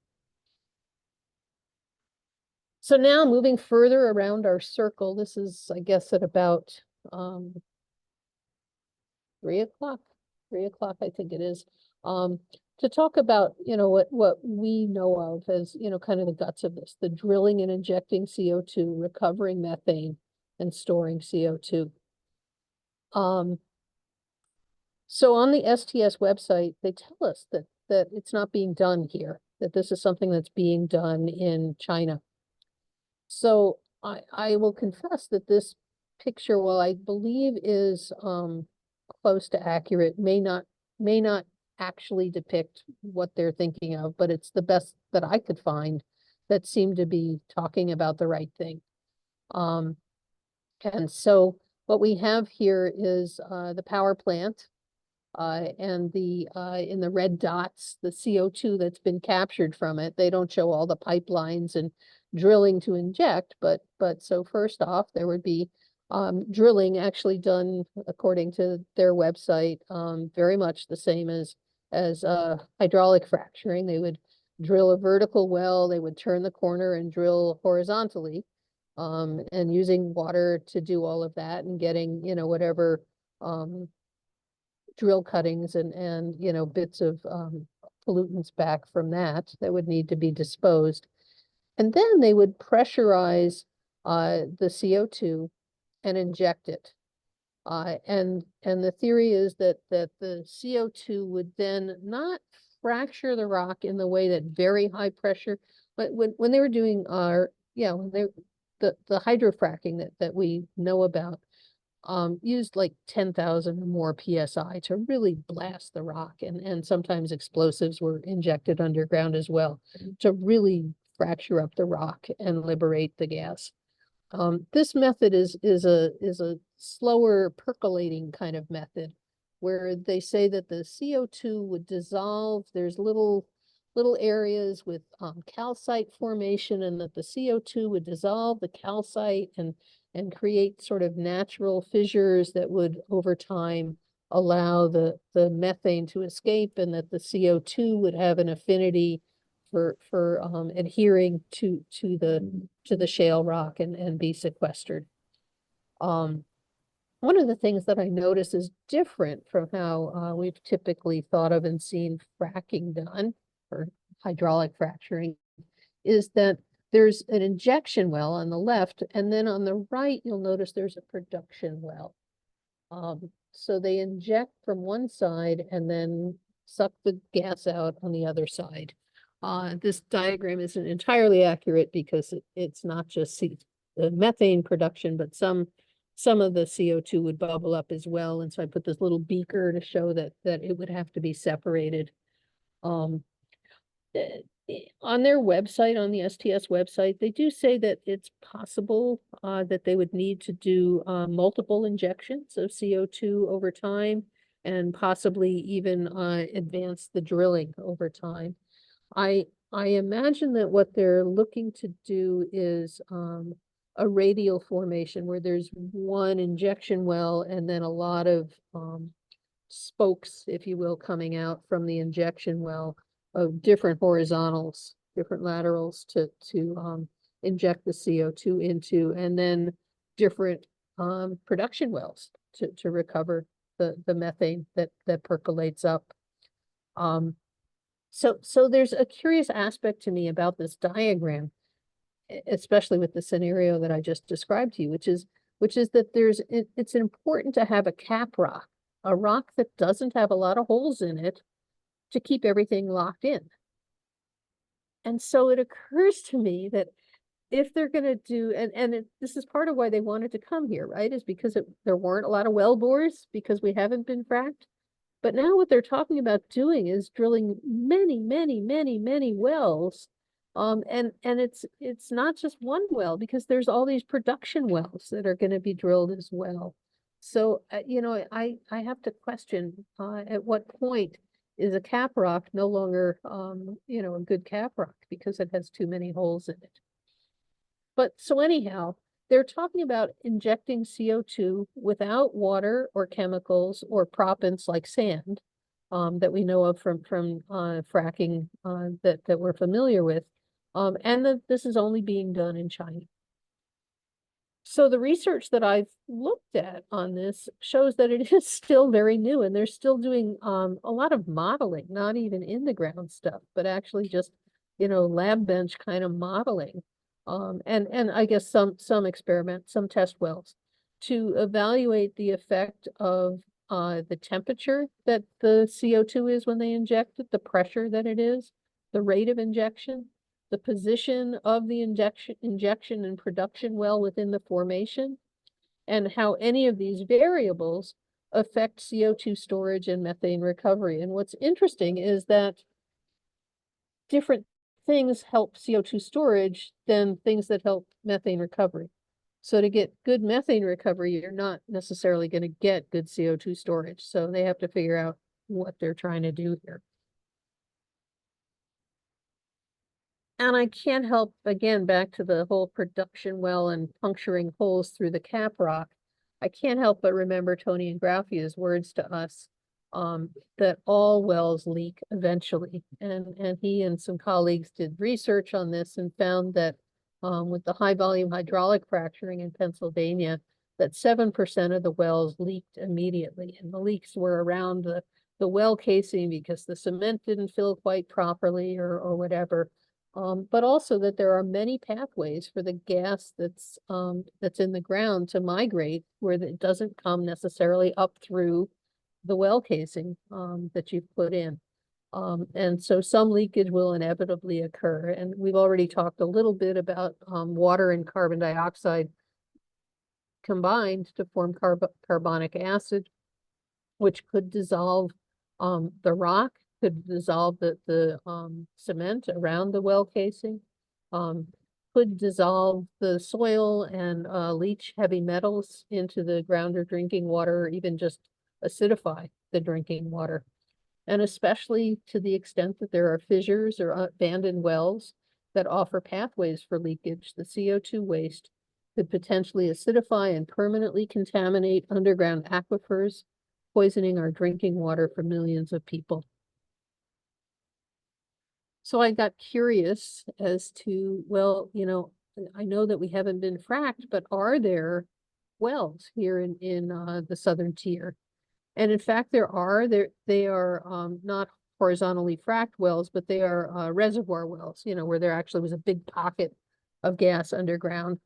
So now moving further around our circle, this is, I guess, at about 3 o'clock, I think it is, to talk about, you know, what we know of as, you know, kind of the guts of this, the drilling and injecting CO2, recovering methane and storing CO2. So on the STS website, they tell us that it's not being done here, that this is something that's being done in China. So I will confess that this picture, while I believe is close to accurate, may not actually depict what they're thinking of, but it's the best that I could find that seemed to be talking about the right thing. And so what we have here is the power plant and the in the red dots, the CO2 that's been captured from it. They don't show all the pipelines and drilling to inject, but so first off, there would be drilling actually done according to their website, very much the same as hydraulic fracturing. They would drill a vertical well, they would turn the corner and drill horizontally, and using water to do all of that and getting, you know, whatever drill cuttings and you know, bits of pollutants back from that would need to be disposed. And then they would pressurize the CO2 and inject it. And the theory is that the CO2 would then not fracture the rock in the way that very high pressure, but when they were doing the hydrofracking that we know about, used like 10,000 or more PSI to really blast the rock, and sometimes explosives were injected underground as well to really fracture up the rock and liberate the gas. This method is a slower percolating kind of method where they say that the CO2 would dissolve. There's little little areas with calcite formation, and that the CO2 would dissolve the calcite and create sort of natural fissures that would over time allow the methane to escape, and that the CO2 would have an affinity for adhering to the shale rock and be sequestered. One of the things that I notice is different from how we've typically thought of and seen fracking done, or hydraulic fracturing, is that there's an injection well on the left, and then on the right, you'll notice there's a production well. So they inject from one side and then suck the gas out on the other side. This diagram isn't entirely accurate because it's not just the methane production, but some of the CO2 would bubble up as well. And so I put this little beaker to show that it would have to be separated. On their website, on the STS website, they do say that it's possible that they would need to do multiple injections of CO2 over time, and possibly even advance the drilling over time. I imagine that what they're looking to do is a radial formation where there's one injection well and then a lot of spokes, if you will, coming out from the injection well of different horizontals, different laterals to inject the CO2 into, and then different production wells to recover the methane that percolates up. So there's a curious aspect to me about this diagram, especially with the scenario that I just described to you, which is that it's important to have a cap rock, a rock that doesn't have a lot of holes in it, to keep everything locked in. And so it occurs to me that if they're going to do, this is part of why they wanted to come here, right? Is because there weren't a lot of well bores because we haven't been fracked. But now what they're talking about doing is drilling many wells. And it's not just one well, because there's all these production wells that are going to be drilled as well. So, I have to question at what point is a cap rock no longer, a good cap rock because it has too many holes in it. But so anyhow, they're talking about injecting CO2 without water or chemicals or proppants like sand that we know of from fracking that we're familiar with, and that this is only being done in China. So the research that I've looked at on this shows that it is still very new, and they're still doing a lot of modeling, not even in the ground stuff, but actually just, lab bench kind of modeling. And I guess some experiments, some test wells, to evaluate the effect of the temperature that the CO2 is when they inject it, the pressure that it is, the rate of injection, the position of the injection and production well within the formation, and how any of these variables affect CO2 storage and methane recovery. And what's interesting is that different things help CO2 storage than things that help methane recovery. So to get good methane recovery, you're not necessarily going to get good CO2 storage. So they have to figure out what they're trying to do here. And I can't help, again, back to the whole production well and puncturing holes through the cap rock, I can't help but remember Tony and Graffia's words to us that all wells leak eventually. And he and some colleagues did research on this and found that with the high volume hydraulic fracturing in Pennsylvania, that 7% of the wells leaked immediately. And the leaks were around the well casing because the cement didn't fill quite properly or whatever. But also that there are many pathways for the gas that's in the ground to migrate, where it doesn't come necessarily up through the well casing that you've put in. And so some leakage will inevitably occur. And we've already talked a little bit about water and carbon dioxide combined to form carbonic acid, which could dissolve the rock, could dissolve the cement around the well casing, could dissolve the soil and leach heavy metals into the ground or drinking water, or even just acidify the drinking water. and especially to the extent that there are fissures or abandoned wells that offer pathways for leakage, the CO2 waste could potentially acidify and permanently contaminate underground aquifers, poisoning our drinking water for millions of people. So I got curious as to, well, you know, I know that we haven't been fracked, but are there wells here in the southern tier? And in fact, they are not horizontally fracked wells, but they are reservoir wells, you know, where there actually was a big pocket of gas underground.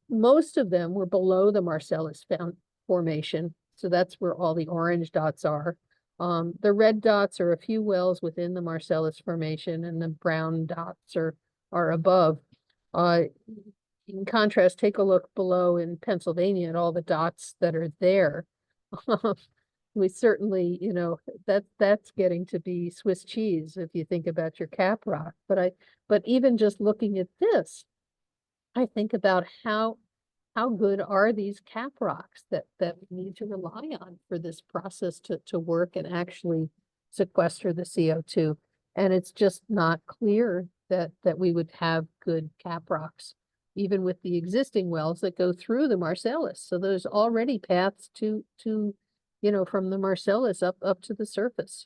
Most of them were below the Marcellus formation. So that's where all the orange dots are. The red dots are a few wells within the Marcellus formation, and the brown dots are above. In contrast, take a look below in Pennsylvania at all the dots that are there. We certainly, you know, that's getting to be Swiss cheese if you think about your cap rock. But even just looking at this, I think about how good are these cap rocks that we need to rely on for this process to work and actually sequester the CO2. And it's just not clear that we would have good cap rocks, even with the existing wells that go through the Marcellus. So there's already paths to you know, from the Marcellus up to the surface.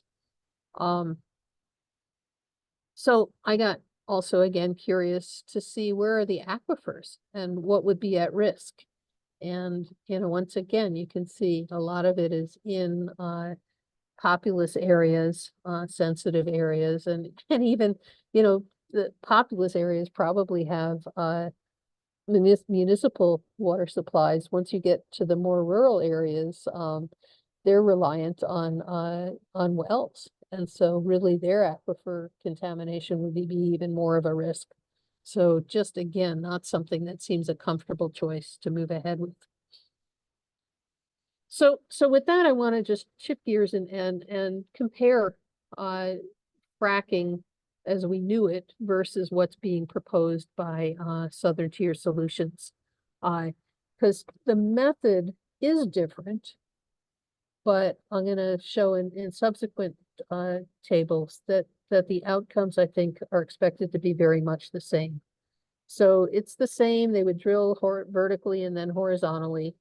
So I got also, again, curious to see where are the aquifers and what would be at risk. And, you know, once again, you can see a lot of it is in populous areas, sensitive areas, and even, you know, the populous areas probably have municipal water supplies. Once you get to the more rural areas, they're reliant on wells. And so really their aquifer contamination would be even more of a risk. So just again, not something that seems a comfortable choice to move ahead with. So with that, I want to just shift gears and compare fracking as we knew it versus what's being proposed by Southern Tier Solutions. Because the method is different, but I'm going to show in subsequent tables that the outcomes, I think, are expected to be very much the same. So it's the same. They would drill vertically and then horizontally.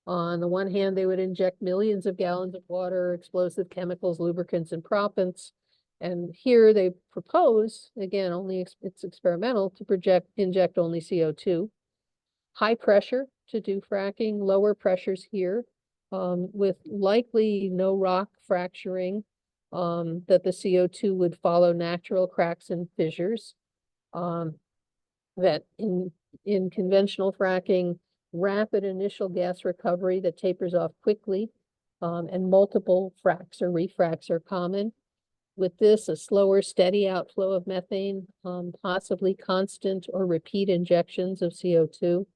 On the one hand, they would inject millions of gallons of water, explosive chemicals, lubricants, and proppants. And here they propose, again, it's experimental, to inject only CO2. High pressure to do fracking, lower pressures here, with likely no rock fracturing, that the CO2 would follow natural cracks and fissures. That in conventional fracking, rapid initial gas recovery that tapers off quickly, and multiple fracks or refracts are common. With this, a slower, steady outflow of methane, possibly constant or repeat injections of CO2.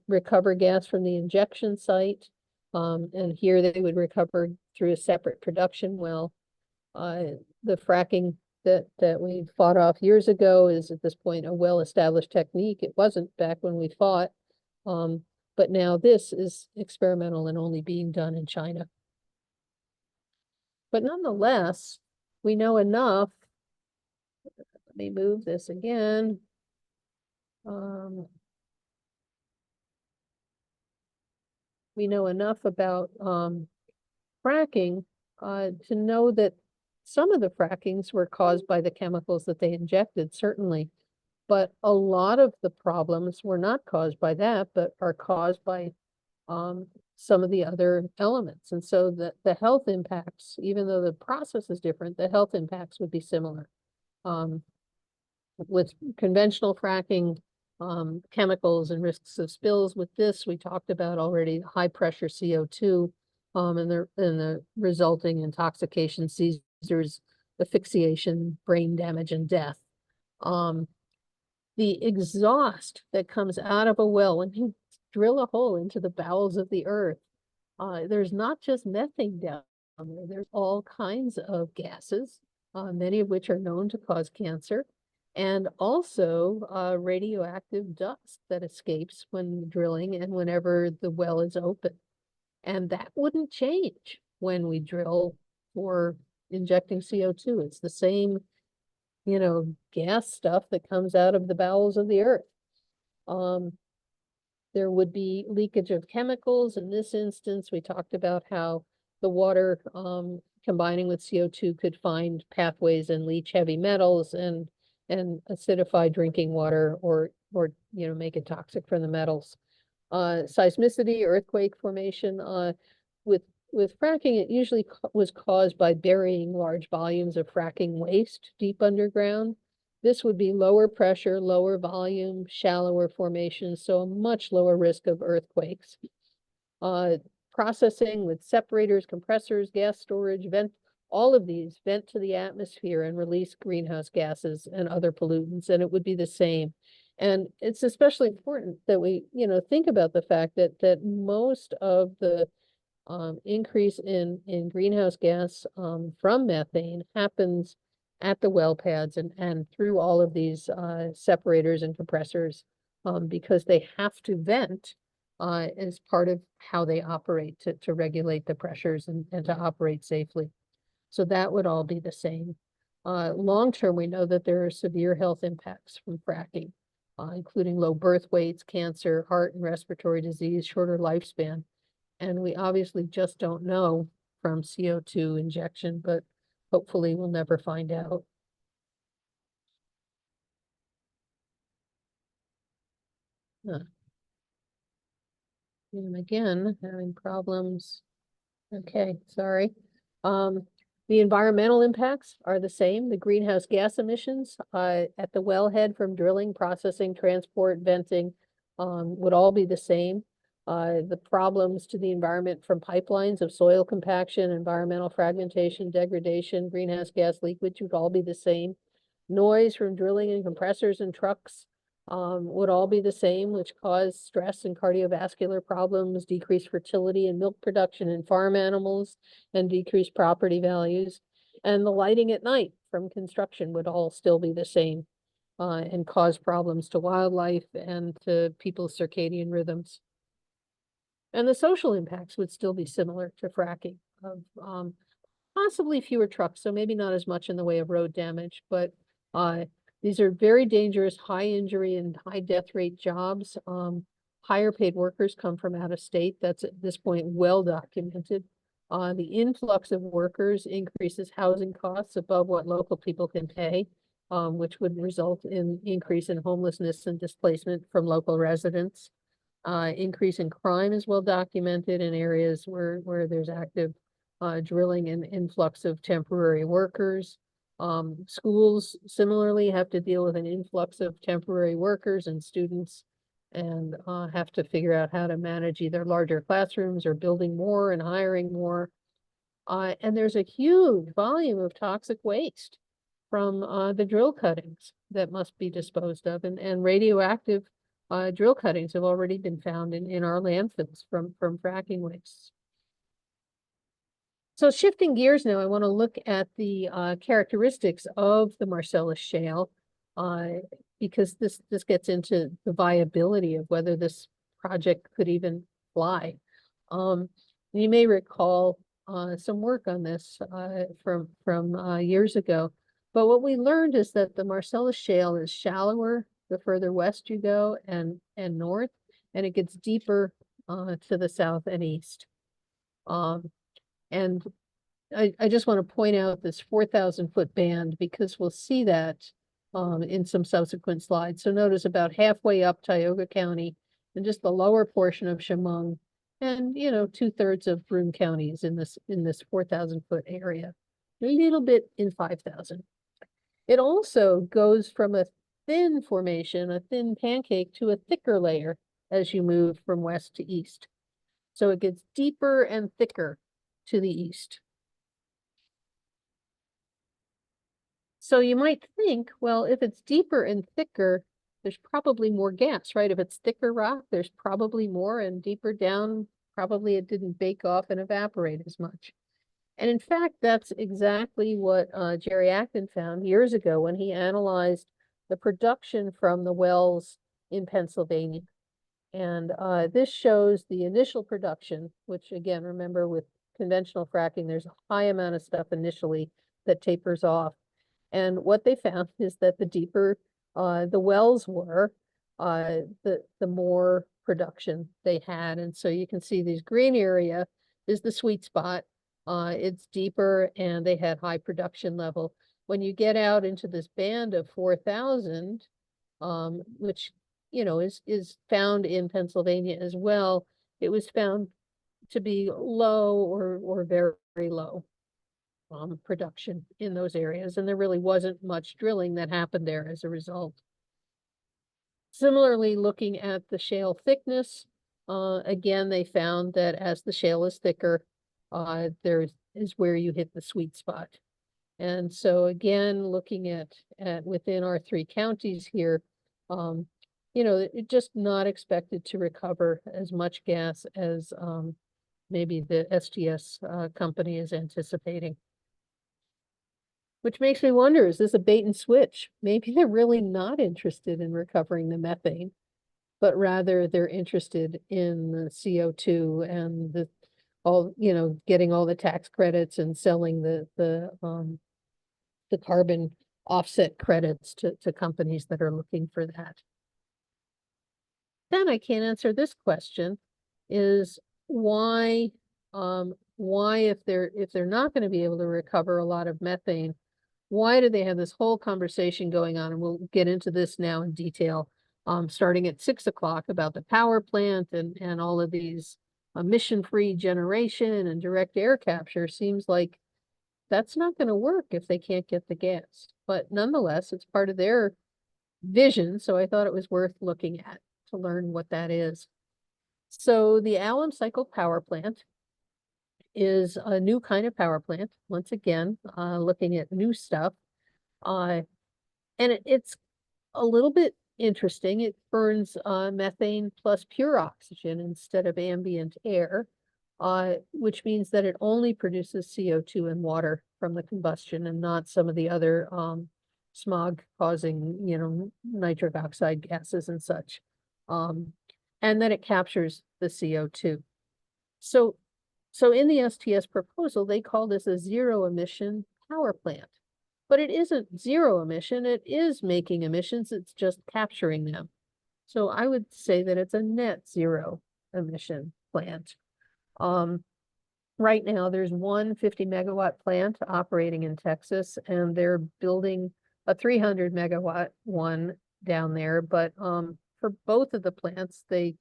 Recover gas from the injection site, and here they would recover through a separate production well. The fracking that we fought off years ago is at this point a well-established technique. It wasn't back when we fought, but now this is experimental and only being done in China. But nonetheless, we know enough. Let me move this again. We know enough about fracking to know that some of the frackings were caused by the chemicals that they injected, certainly. But a lot of the problems were not caused by that, but are caused by some of the other elements. And so the health impacts, even though the process is different, the health impacts would be similar. With conventional fracking, chemicals and risks of spills. With this, we talked about already high pressure CO2, and the resulting intoxication, seizures, asphyxiation, brain damage, and death. The exhaust that comes out of a well when you drill a hole into the bowels of the earth, there's not just methane down there, there's all kinds of gases, many of which are known to cause cancer, and also radioactive dust that escapes when drilling and whenever the well is open. And that wouldn't change when we drill for injecting CO2. It's the same, you know, gas stuff that comes out of the bowels of the earth. There would be leakage of chemicals. In this instance, we talked about how the water combining with CO2 could find pathways and leach heavy metals and acidify drinking water or you know, make it toxic from the metals. Seismicity, earthquake formation, with fracking, it usually was caused by burying large volumes of fracking waste deep underground. This would be lower pressure, lower volume, shallower formations, so a much lower risk of earthquakes. Processing with separators, compressors, gas storage, vent, all of these vent to the atmosphere and release greenhouse gases and other pollutants, and it would be the same. And it's especially important that we, you know, think about the fact that most of the increase in greenhouse gas from methane happens at the well pads and through all of these separators and compressors because they have to vent as part of how they operate to regulate the pressures and to operate safely. So that would all be the same. Long term, we know that there are severe health impacts from fracking, including low birth weights, cancer, heart and respiratory disease, shorter lifespan. And we obviously just don't know from CO2 injection, but hopefully we'll never find out. And again, having problems. Okay, sorry. The environmental impacts are the same. The greenhouse gas emissions at the wellhead from drilling, processing, transport, venting would all be the same. The problems to the environment from pipelines of soil compaction, environmental fragmentation, degradation, greenhouse gas leakage would all be the same. Noise from drilling and compressors and trucks would all be the same, which cause stress and cardiovascular problems, decreased fertility and milk production in farm animals, and decreased property values. And the lighting at night from construction would all still be the same and cause problems to wildlife and to people's circadian rhythms. And the social impacts would still be similar to fracking of possibly fewer trucks, so maybe not as much in the way of road damage, but these are very dangerous, high injury and high death rate jobs. Higher paid workers come from out of state. That's at this point well documented. The influx of workers increases housing costs above what local people can pay, which would result in increase in homelessness and displacement from local residents. Increase in crime is well documented in areas where there's active drilling and influx of temporary workers. Schools similarly have to deal with an influx of temporary workers and students and have to figure out how to manage either larger classrooms or building more and hiring more. And there's a huge volume of toxic waste from the drill cuttings that must be disposed of, and radioactive drill cuttings have already been found in our landfills from fracking wastes. So shifting gears now, I want to look at the characteristics of the Marcellus Shale because this gets into the viability of whether this project could even fly. You may recall some work on this from years ago, but what we learned is that the Marcellus Shale is shallower the further west you go and north, and it gets deeper to the south and east. And I just want to point out this 4,000-foot band because we'll see that in some subsequent slides. So notice about halfway up Tioga County and just the lower portion of Chemung and, you know, 2/3 of Broome County is in this 4,000-foot area, a little bit in 5,000. It also goes from a thin formation, a thin pancake, to a thicker layer as you move from west to east. So it gets deeper and thicker to the east. So you might think, well, if it's deeper and thicker, there's probably more gas, right? If it's thicker rock, there's probably more, and deeper down, probably it didn't bake off and evaporate as much. And in fact, that's exactly what Jerry Acton found years ago when he analyzed the production from the wells in Pennsylvania. And this shows the initial production, which again, remember with conventional fracking, there's a high amount of stuff initially that tapers off. And what they found is that the deeper the wells were, the more production they had. And so you can see this green area is the sweet spot. It's deeper and they had high production level. When you get out into this band of 4,000, which, you know, is found in Pennsylvania as well, it was found to be low or very, very low production in those areas. And there really wasn't much drilling that happened there as a result. Similarly, looking at the shale thickness, again, they found that as the shale is thicker, there is where you hit the sweet spot. And so again, looking at within our 3 counties here, you know, it just not expected to recover as much gas as maybe the STS company is anticipating. Which makes me wonder, is this a bait and switch? Maybe they're really not interested in recovering the methane, but rather they're interested in the CO2 and you know, getting all the tax credits and selling the carbon offset credits to companies that are looking for that. Then I can't answer this question, is why if they're not going to be able to recover a lot of methane, why do they have this whole conversation going on? And we'll get into this now in detail, starting at 6 o'clock about the power plant and all of these emission-free generation and direct air capture. Seems like that's not going to work if they can't get the gas. But nonetheless, it's part of their vision, so I thought it was worth looking at to learn what that is. So the alum cycle power plant is a new kind of power plant. Once again, looking at new stuff. And it's a little bit interesting. It burns methane plus pure oxygen instead of ambient air, which means that it only produces CO2 and water from the combustion and not some of the other smog causing, you know, nitric oxide gases and such. And then it captures the CO2. So in the STS proposal, they call this a zero emission power plant, but it isn't zero emission. It is making emissions. It's just capturing them. So I would say that it's a net zero emission plant. Right now there's one 50 megawatt plant operating in Texas, and they're building a 300 megawatt one down there. But for both of the plants, they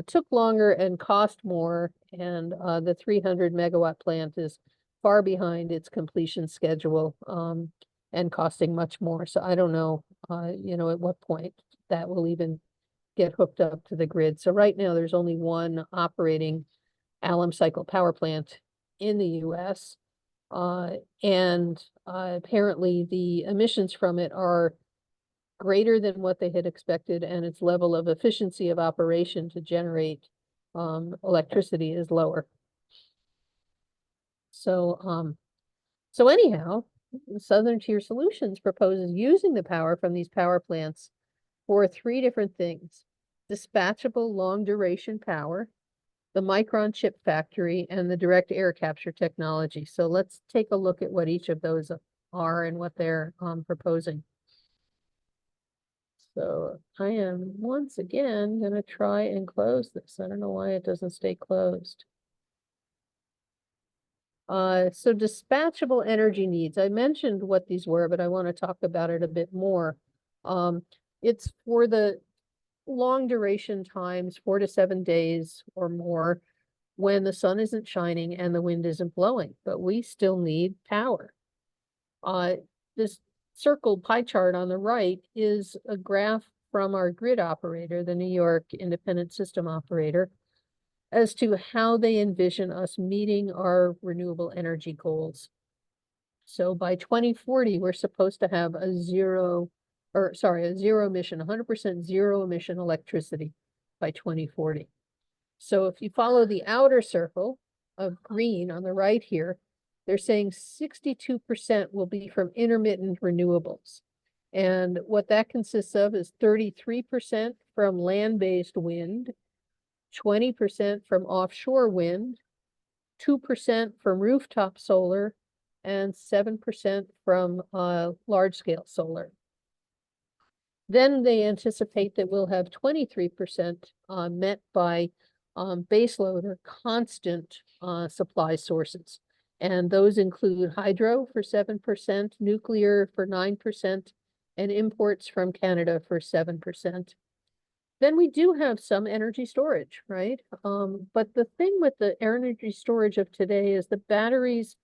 took longer and cost more, and the 300 megawatt plant is far behind its completion schedule and costing much more. So I don't know, you know, at what point that will even get hooked up to the grid. So right now there's only one operating alum cycle power plant in the US. And apparently the emissions from it are greater than what they had expected, and its level of efficiency of operation to generate electricity is lower. So, so anyhow, Southern Tier Solutions proposes using the power from these power plants for 3 different things: dispatchable long duration power, the micron chip factory, and the direct air capture technology. So let's take a look at what each of those are and what they're proposing. So I am once again going to try and close this. I don't know why it doesn't stay closed. So dispatchable energy needs. I mentioned what these were, but I want to talk about it a bit more. It's for the long duration times, 4 to 7 days or more, when the sun isn't shining and the wind isn't blowing, but we still need power. This circled pie chart on the right is a graph from our grid operator, the New York Independent System Operator, as to how they envision us meeting our renewable energy goals. So by 2040, we're supposed to have a zero emission, 100% zero emission electricity by 2040. So if you follow the outer circle of green on the right here, they're saying 62% will be from intermittent renewables. And what that consists of is 33% from land-based wind, 20% from offshore wind, 2% from rooftop solar, and 7% from large-scale solar. Then they anticipate that we'll have 23% met by baseload or constant supply sources. And those include hydro for 7%, nuclear for 9%, and imports from Canada for 7%. Then we do have some energy storage, right? But the thing with the energy storage of today is the batteries,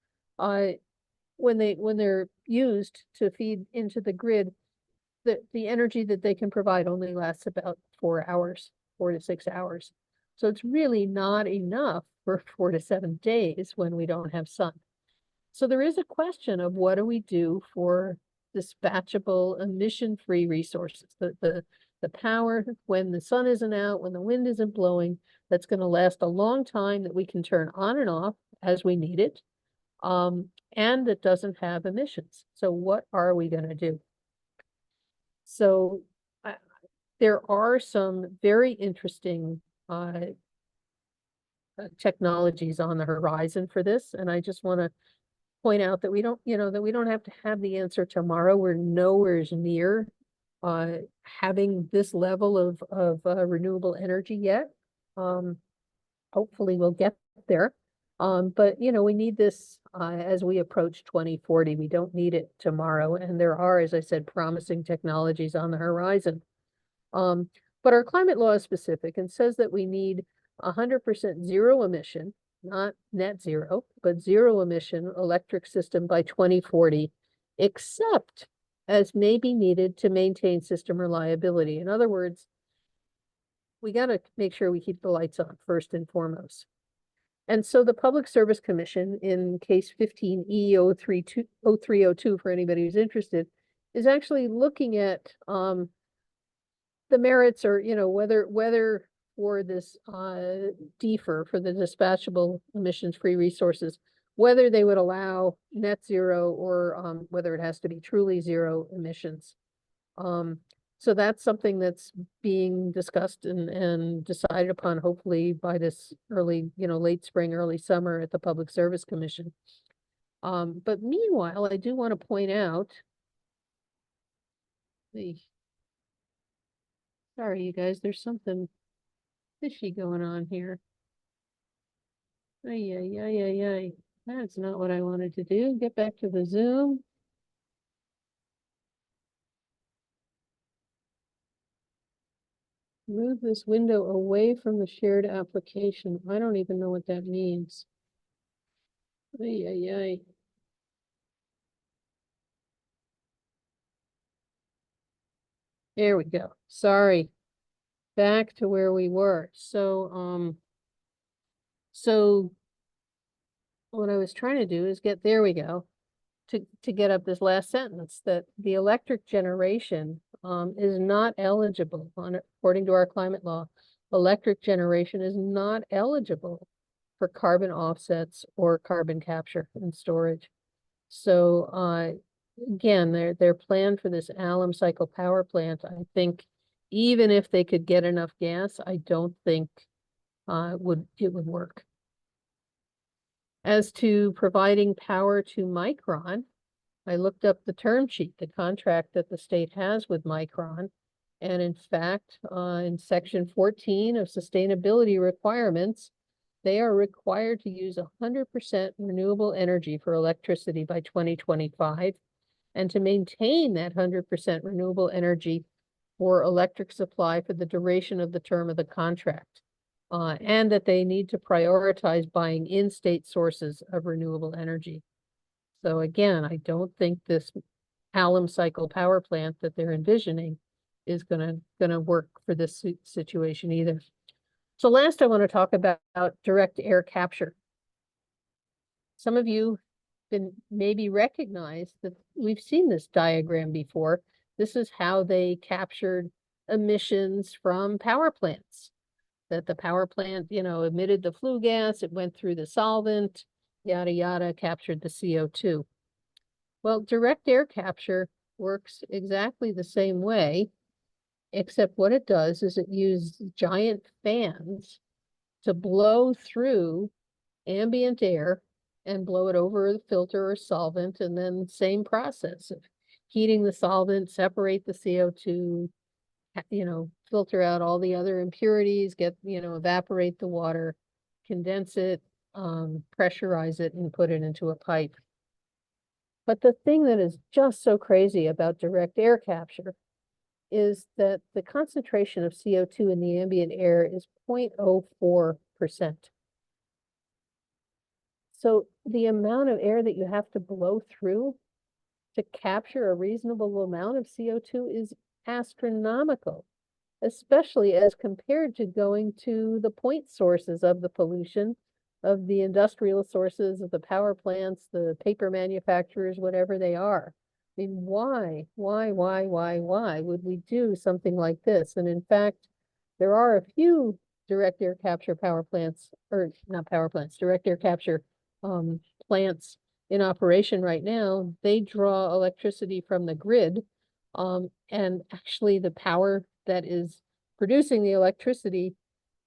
when they're used to feed into the grid, the energy that they can provide only lasts about 4 hours, 4 to 6 hours. So it's really not enough for 4 to 7 days when we don't have sun. So there is a question of what do we do for dispatchable emission-free resources, the power when the sun isn't out, when the wind isn't blowing, that's going to last a long time, that we can turn on and off as we need it, and that doesn't have emissions. So what are we going to do? So there are some very interesting technologies on the horizon for this, and I just want to point out that we don't have to have the answer tomorrow. We're nowhere near having this level of renewable energy yet. Hopefully we'll get there. But we need this as we approach 2040. We don't need it tomorrow. And there are, as I said, promising technologies on the horizon. But our climate law is specific and says that we need 100% zero emission, not net zero, but zero emission electric system by 2040, except as may be needed to maintain system reliability. In other words, we got to make sure we keep the lights on first and foremost. And so the Public Service Commission, in case 15E0302 for anybody who's interested, is actually looking at the merits, or whether for this DFR, for the dispatchable emissions-free resources, whether they would allow net zero or whether it has to be truly zero emissions. So that's something that's being discussed and decided upon, hopefully by this early, late spring, early summer at the Public Service Commission. But meanwhile, I do want to point out sorry, you guys, there's something fishy going on here. Ay, ay, ay, ay, ay. That's not what I wanted to do. Get back to the Zoom. Move this window away from the shared application. I don't even know what that means. Ay, ay, ay. There we go. Sorry. Back to where we were. So what I was trying to do is there we go, to get up this last sentence, that the electric generation is not eligible according to our climate law. Electric generation is not eligible for carbon offsets or carbon capture and storage. So again, their plan for this alum cycle power plant, I think, even if they could get enough gas, I don't think it would work. As to providing power to Micron, I looked up the term sheet, the contract that the state has with Micron. And in fact, in section 14 of sustainability requirements, they are required to use 100% renewable energy for electricity by 2025, and to maintain that 100% renewable energy for electric supply for the duration of the term of the contract. And that they need to prioritize buying in-state sources of renewable energy. So again, I don't think this alum cycle power plant that they're envisioning is gonna work for this situation either. So last, I want to talk about direct air capture. Some of you maybe recognize that we've seen this diagram before. This is how they captured emissions from power plants. That the power plant, emitted the flue gas, it went through the solvent, yada, yada, captured the CO2. Well, direct air capture works exactly the same way, except what it does is it uses giant fans to blow through ambient air and blow it over the filter or solvent, and then same process of heating the solvent, separate the CO2, filter out all the other impurities, evaporate the water, condense it, pressurize it, and put it into a pipe. But the thing that is just so crazy about direct air capture is that the concentration of CO2 in the ambient air is 0.04%. So the amount of air that you have to blow through to capture a reasonable amount of CO2 is astronomical, especially as compared to going to the point sources of the pollution, of the industrial sources, of the power plants, the paper manufacturers, whatever they are. I mean, why would we do something like this? And in fact, there are a few direct air capture power plants, or not power plants, direct air capture plants in operation right now. They draw electricity from the grid, and actually the power that is producing the electricity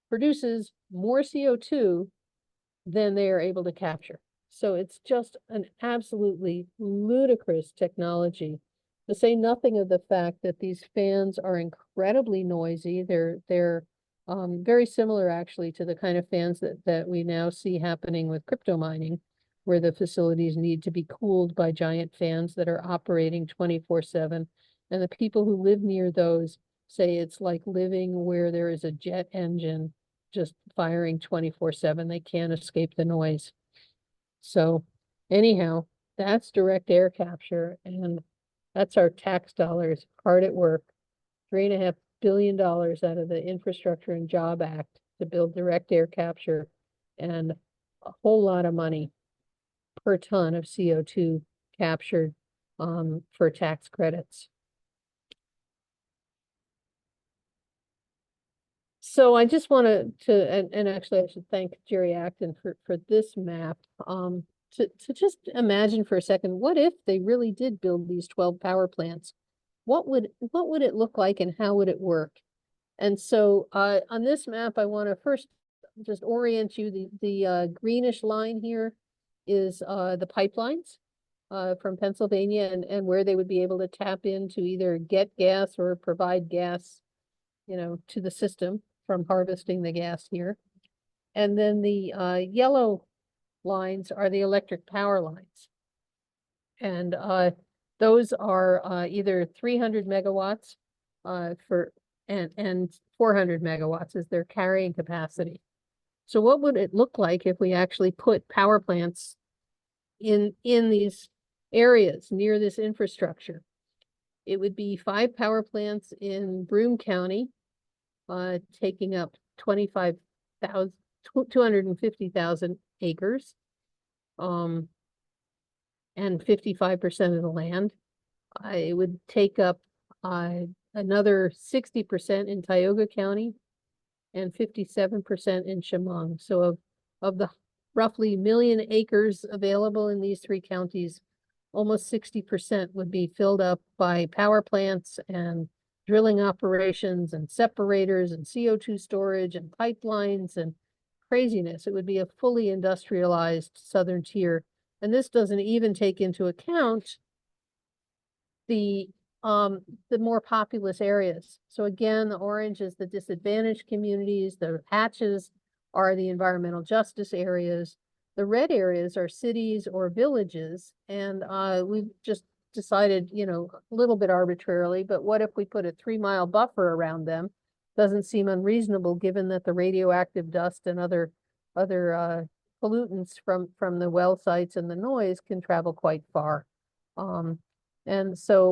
produces more CO2 than they are able to capture. So it's just an absolutely ludicrous technology, to say nothing of the fact that these fans are incredibly noisy. They're very similar actually to the kind of fans that we now see happening with crypto mining, where the facilities need to be cooled by giant fans that are operating 24/7. And the people who live near those say it's like living where there is a jet engine just firing 24/7. They can't escape the noise. So anyhow, that's direct air capture, and that's our tax dollars hard at work. $3.5 billion out of the Infrastructure and Job Act to build direct air capture, and a whole lot of money per ton of CO2 captured for tax credits. So I just wanted to, and actually I should thank Jerry Acton for this map, to just imagine for a second, what if they really did build these 12 power plants? What would it look like, and how would it work? And so on this map, I want to first just orient you. The greenish line here is the pipelines from Pennsylvania, and where they would be able to tap in to either get gas or provide gas, to the system from harvesting the gas here. And then the yellow lines are the electric power lines. And those are either 300 megawatts and 400 megawatts is their carrying capacity. So what would it look like if we actually put power plants in these areas near this infrastructure? It would be 5 power plants in Broome County, taking up 250,000 acres, and 55% of the land. It would take up another 60% in Tioga County and 57% in Chemung. So of the roughly 1 million acres available in these 3 counties, almost 60% would be filled up by power plants and drilling operations and separators and CO2 storage and pipelines and craziness. It would be a fully industrialized southern tier. And this doesn't even take into account the more populous areas. So again, the orange is the disadvantaged communities, the hatches are the environmental justice areas, the red areas are cities or villages. And we've just decided, a little bit arbitrarily, but what if we put a 3-mile buffer around them? Doesn't seem unreasonable, given that the radioactive dust and other pollutants from the well sites and the noise can travel quite far. And so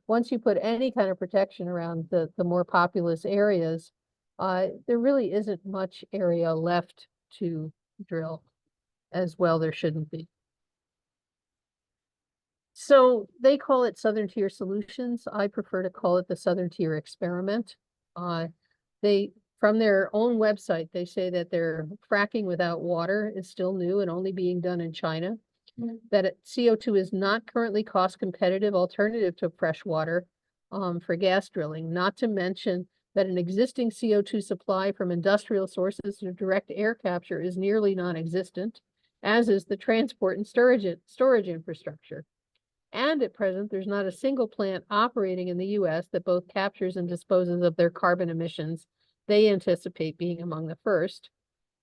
once you put any kind of protection around the more populous areas, there really isn't much area left to drill. As well, there shouldn't be. So they call it Southern Tier Solutions. I prefer to call it the Southern Tier Experiment. From their own website, they say that their fracking without water is still new and only being done in China. That CO2 is not currently cost competitive alternative to fresh water for gas drilling, not to mention that an existing CO2 supply from industrial sources to direct air capture is nearly non-existent. as is the transport and storage infrastructure. And at present, there's not a single plant operating in the US that both captures and disposes of their carbon emissions. They anticipate being among the first.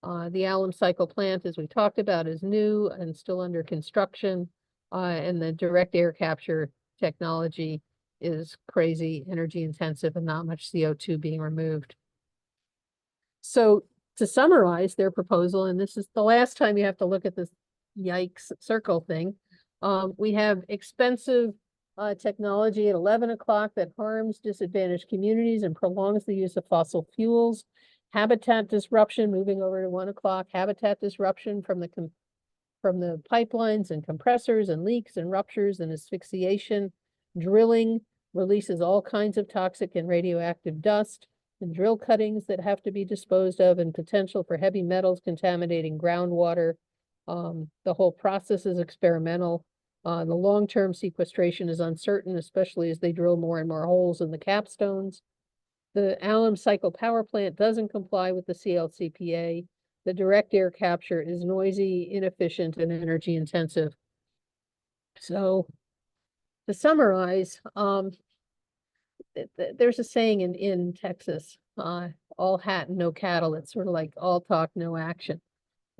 The alum cycle plant, as we talked about, is new and still under construction. And the direct air capture technology is crazy energy intensive and not much CO2 being removed. So to summarize their proposal, and this is the last time you have to look at this yikes circle thing, we have expensive technology at 11 o'clock that harms disadvantaged communities and prolongs the use of fossil fuels. Habitat disruption, moving over to 1 o'clock, habitat disruption from the pipelines and compressors and leaks and ruptures and asphyxiation. Drilling releases all kinds of toxic and radioactive dust, and drill cuttings that have to be disposed of, and potential for heavy metals contaminating groundwater. The whole process is experimental. The long-term sequestration is uncertain, especially as they drill more and more holes in the capstones. The alum cycle power plant doesn't comply with the CLCPA. The direct air capture is noisy, inefficient, and energy intensive. So to summarize, there's a saying in Texas, all hat and no cattle. It's sort of like all talk, no action.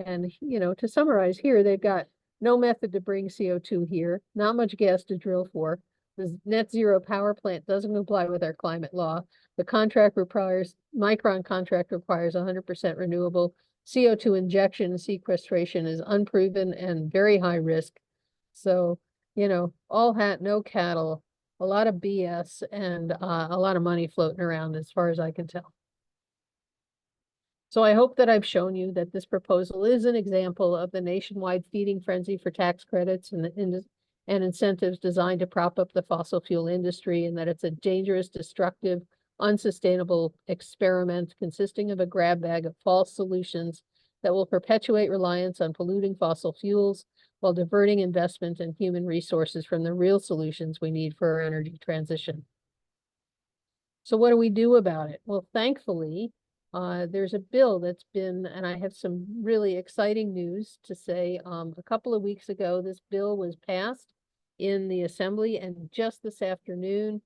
And, you know, to summarize here, they've got no method to bring CO2 here, not much gas to drill for. The net zero power plant doesn't comply with our climate law. The Micron contract requires 100% renewable. CO2 injection and sequestration is unproven and very high risk. So, you know, all hat, no cattle, a lot of BS, and a lot of money floating around as far as I can tell. So I hope that I've shown you that this proposal is an example of the nationwide feeding frenzy for tax credits and incentives designed to prop up the fossil fuel industry, and that it's a dangerous, destructive, unsustainable experiment consisting of a grab bag of false solutions that will perpetuate reliance on polluting fossil fuels while diverting investment and human resources from the real solutions we need for our energy transition. So what do we do about it? Well, thankfully, there's a bill that's been, and I have some really exciting news to say. A couple of weeks ago, this bill was passed in the Assembly, and just this afternoon,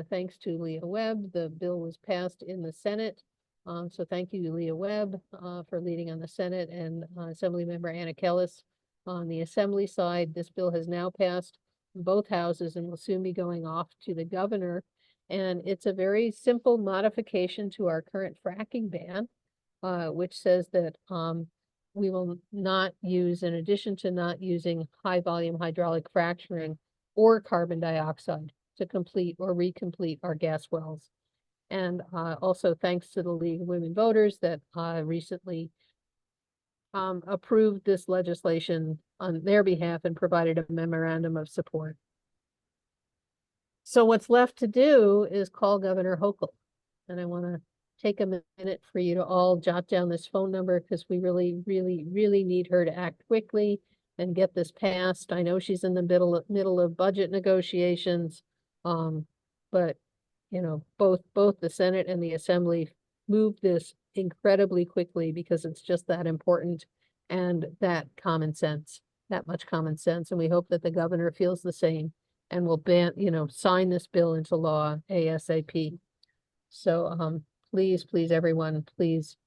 thanks to Leah Webb, the bill was passed in the Senate. So thank you, Leah Webb, for leading on the Senate, and Assemblymember Anna Kellis on the Assembly side. This bill has now passed in both houses and will soon be going off to the governor. And it's a very simple modification to our current fracking ban, which says that we will not use, in addition to not using high volume hydraulic fracturing or carbon dioxide to complete or recomplete our gas wells. And also thanks to the League of Women Voters that recently approved this legislation on their behalf and provided a memorandum of support. So what's left to do is call Governor Hochul. And I want to take a minute for you to all jot down this phone number, because we really, really, really need her to act quickly and get this passed. I know she's in the middle of budget negotiations, but you know, both the Senate and the Assembly moved this incredibly quickly because it's just that important, and that much common sense. And we hope that the governor feels the same and will sign this bill into law ASAP. So please, everyone, please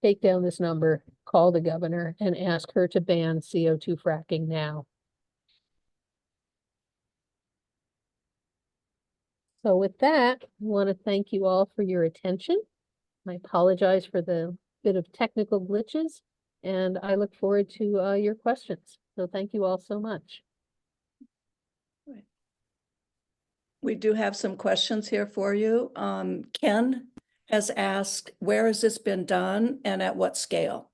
take down this number, call the governor, and ask her to ban CO2 fracking now. So with that, I want to thank you all for your attention. I apologize for the bit of technical glitches, and I look forward to your questions. So thank you all so much. We do have some questions here for you. Ken has asked, where has this been done and at what scale?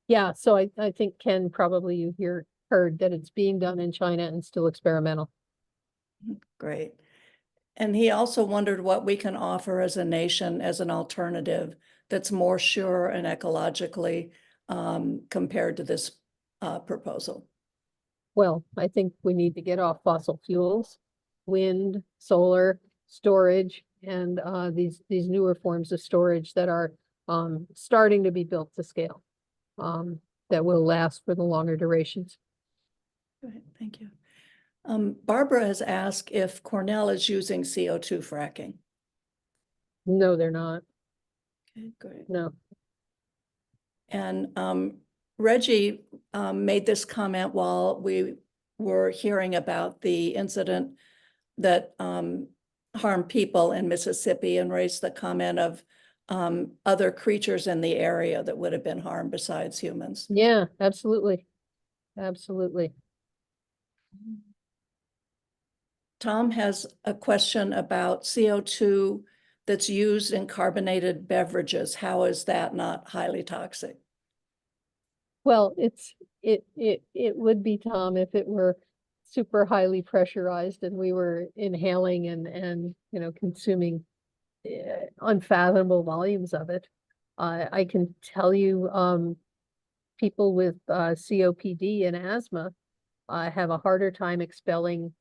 Yeah, so I think Ken, probably you heard that it's being done in China and still experimental. Great. And he also wondered what we can offer as a nation as an alternative that's more sure and ecologically compared to this proposal. Well, I think we need to get off fossil fuels, wind, solar, storage, and these newer forms of storage that are starting to be built to scale. that will last for the longer durations. Great, thank you. Barbara has asked if Cornell is using CO2 fracking. No, they're not. Okay, great. No. And Reggie made this comment while we were hearing about the incident that harmed people in Mississippi, and raised the comment of other creatures in the area that would have been harmed besides humans. Yeah, absolutely. Absolutely. Tom has a question about CO2 that's used in carbonated beverages. How is that not highly toxic? Well, it would be, Tom, if it were super highly pressurized and we were inhaling and consuming unfathomable volumes of it. I can tell you, people with COPD and asthma have a harder time expelling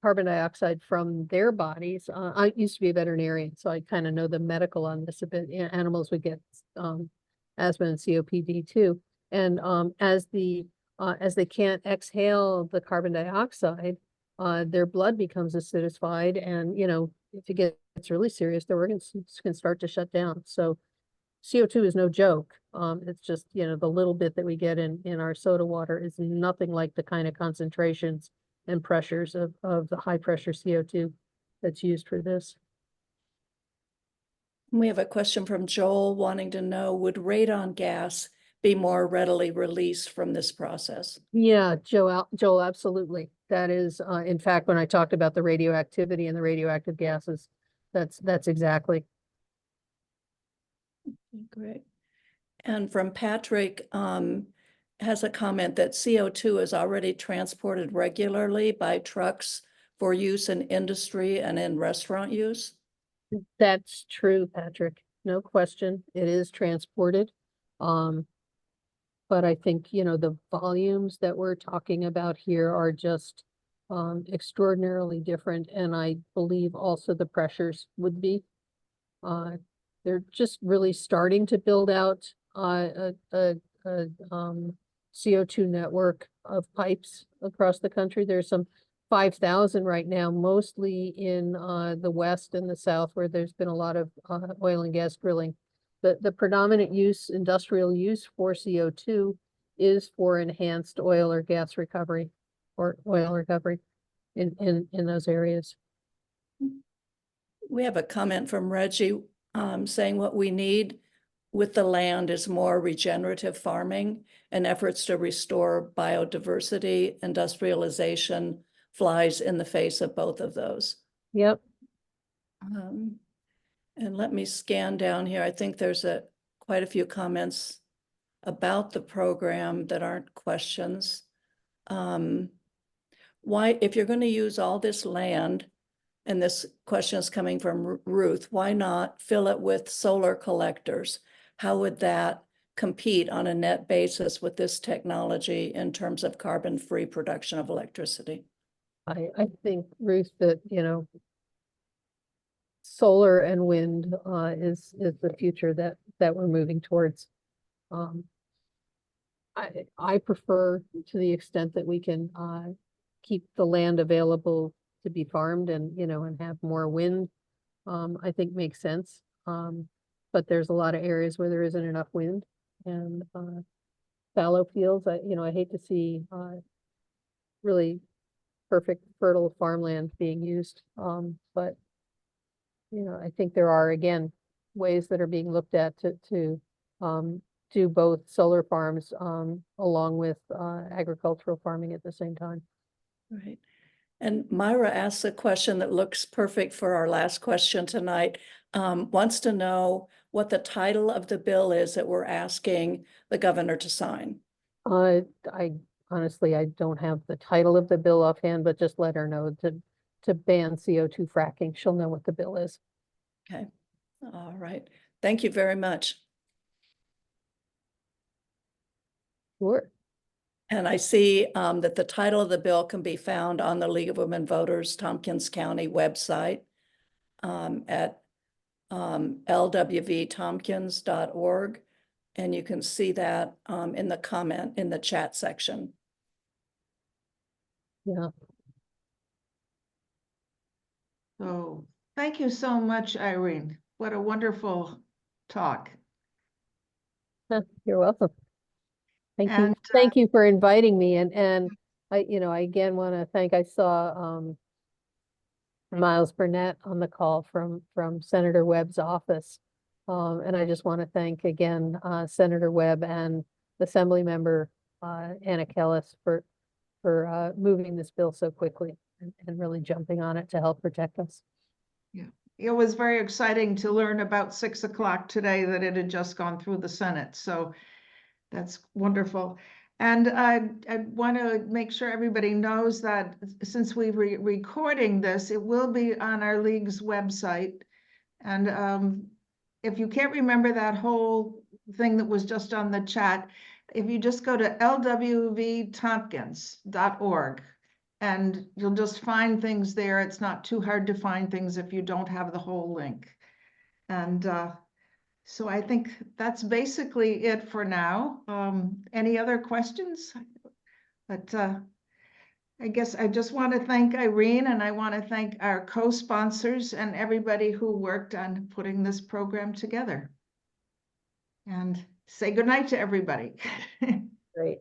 carbon dioxide from their bodies. I used to be a veterinarian, so I kind of know the medical on this a bit. Animals would get asthma and COPD too. And as they can't exhale the carbon dioxide, their blood becomes acidified, and if it gets really serious, their organs can start to shut down. So CO2 is no joke. It's just, the little bit that we get in our soda water is nothing like the kind of concentrations and pressures of the high pressure CO2 that's used for this. We have a question from Joel wanting to know, would radon gas be more readily released from this process? Yeah, Joel, absolutely. That is, in fact, when I talked about the radioactivity and the radioactive gases, that's exactly. Great. And from Patrick, has a comment that CO2 is already transported regularly by trucks for use in industry and in restaurant use. That's true, Patrick. No question. It is transported. But I think, the volumes that we're talking about here are just extraordinarily different. And I believe also the pressures would be. They're just really starting to build out a CO2 network of pipes across the country. There's some 5,000 right now, mostly in the West and the South, where there's been a lot of oil and gas drilling. The predominant industrial use for CO2 is for enhanced oil or gas recovery, or oil recovery in those areas. We have a comment from Reggie saying what we need with the land is more regenerative farming and efforts to restore biodiversity. Industrialization flies in the face of both of those. Yep. And let me scan down here. I think there's quite a few comments about the program that aren't questions. Why, if you're going to use all this land, and this question is coming from Ruth, why not fill it with solar collectors? How would that compete on a net basis with this technology in terms of carbon-free production of electricity? I think, Ruth, that, solar and wind is the future that we're moving towards. I prefer, to the extent that we can keep the land available to be farmed and have more wind, I think makes sense. But there's a lot of areas where there isn't enough wind, and fallow fields. I hate to see really perfect fertile farmland being used. But I think there are, again, ways that are being looked at to do both solar farms along with agricultural farming at the same time. Right. And Myra asks a question that looks perfect for our last question tonight. Wants to know what the title of the bill is that we're asking the governor to sign. I honestly, I don't have the title of the bill offhand, but just let her know to ban CO2 fracking. She'll know what the bill is. Okay. All right. Thank you very much. Sure. And I see that the title of the bill can be found on the League of Women Voters Tompkins County website at lwvtompkins.org. And you can see that in the comment in the chat section. Yeah. So thank you so much, Irene. What a wonderful talk. You're welcome. Thank you. And, Thank you for inviting me, and I, I again want to thank, I saw Miles Burnett on the call from Senator Webb's office. And I just want to thank again Senator Webb and Assembly Member Anna Kellis for moving this bill so quickly and really jumping on it to help protect us. it was very exciting to learn about 6 o'clock today that it had just gone through the Senate. So that's wonderful. And I want to make sure everybody knows that since we're recording this, it will be on our league's website. And if you can't remember that whole thing that was just on the chat, if you just go to lwvtompkins.org, and you'll just find things there. It's not too hard to find things if you don't have the whole link. And so I think that's basically it for now. Any other questions? But I guess I just want to thank Irene, and I want to thank our co-sponsors and everybody who worked on putting this program together. And say goodnight to everybody. Great.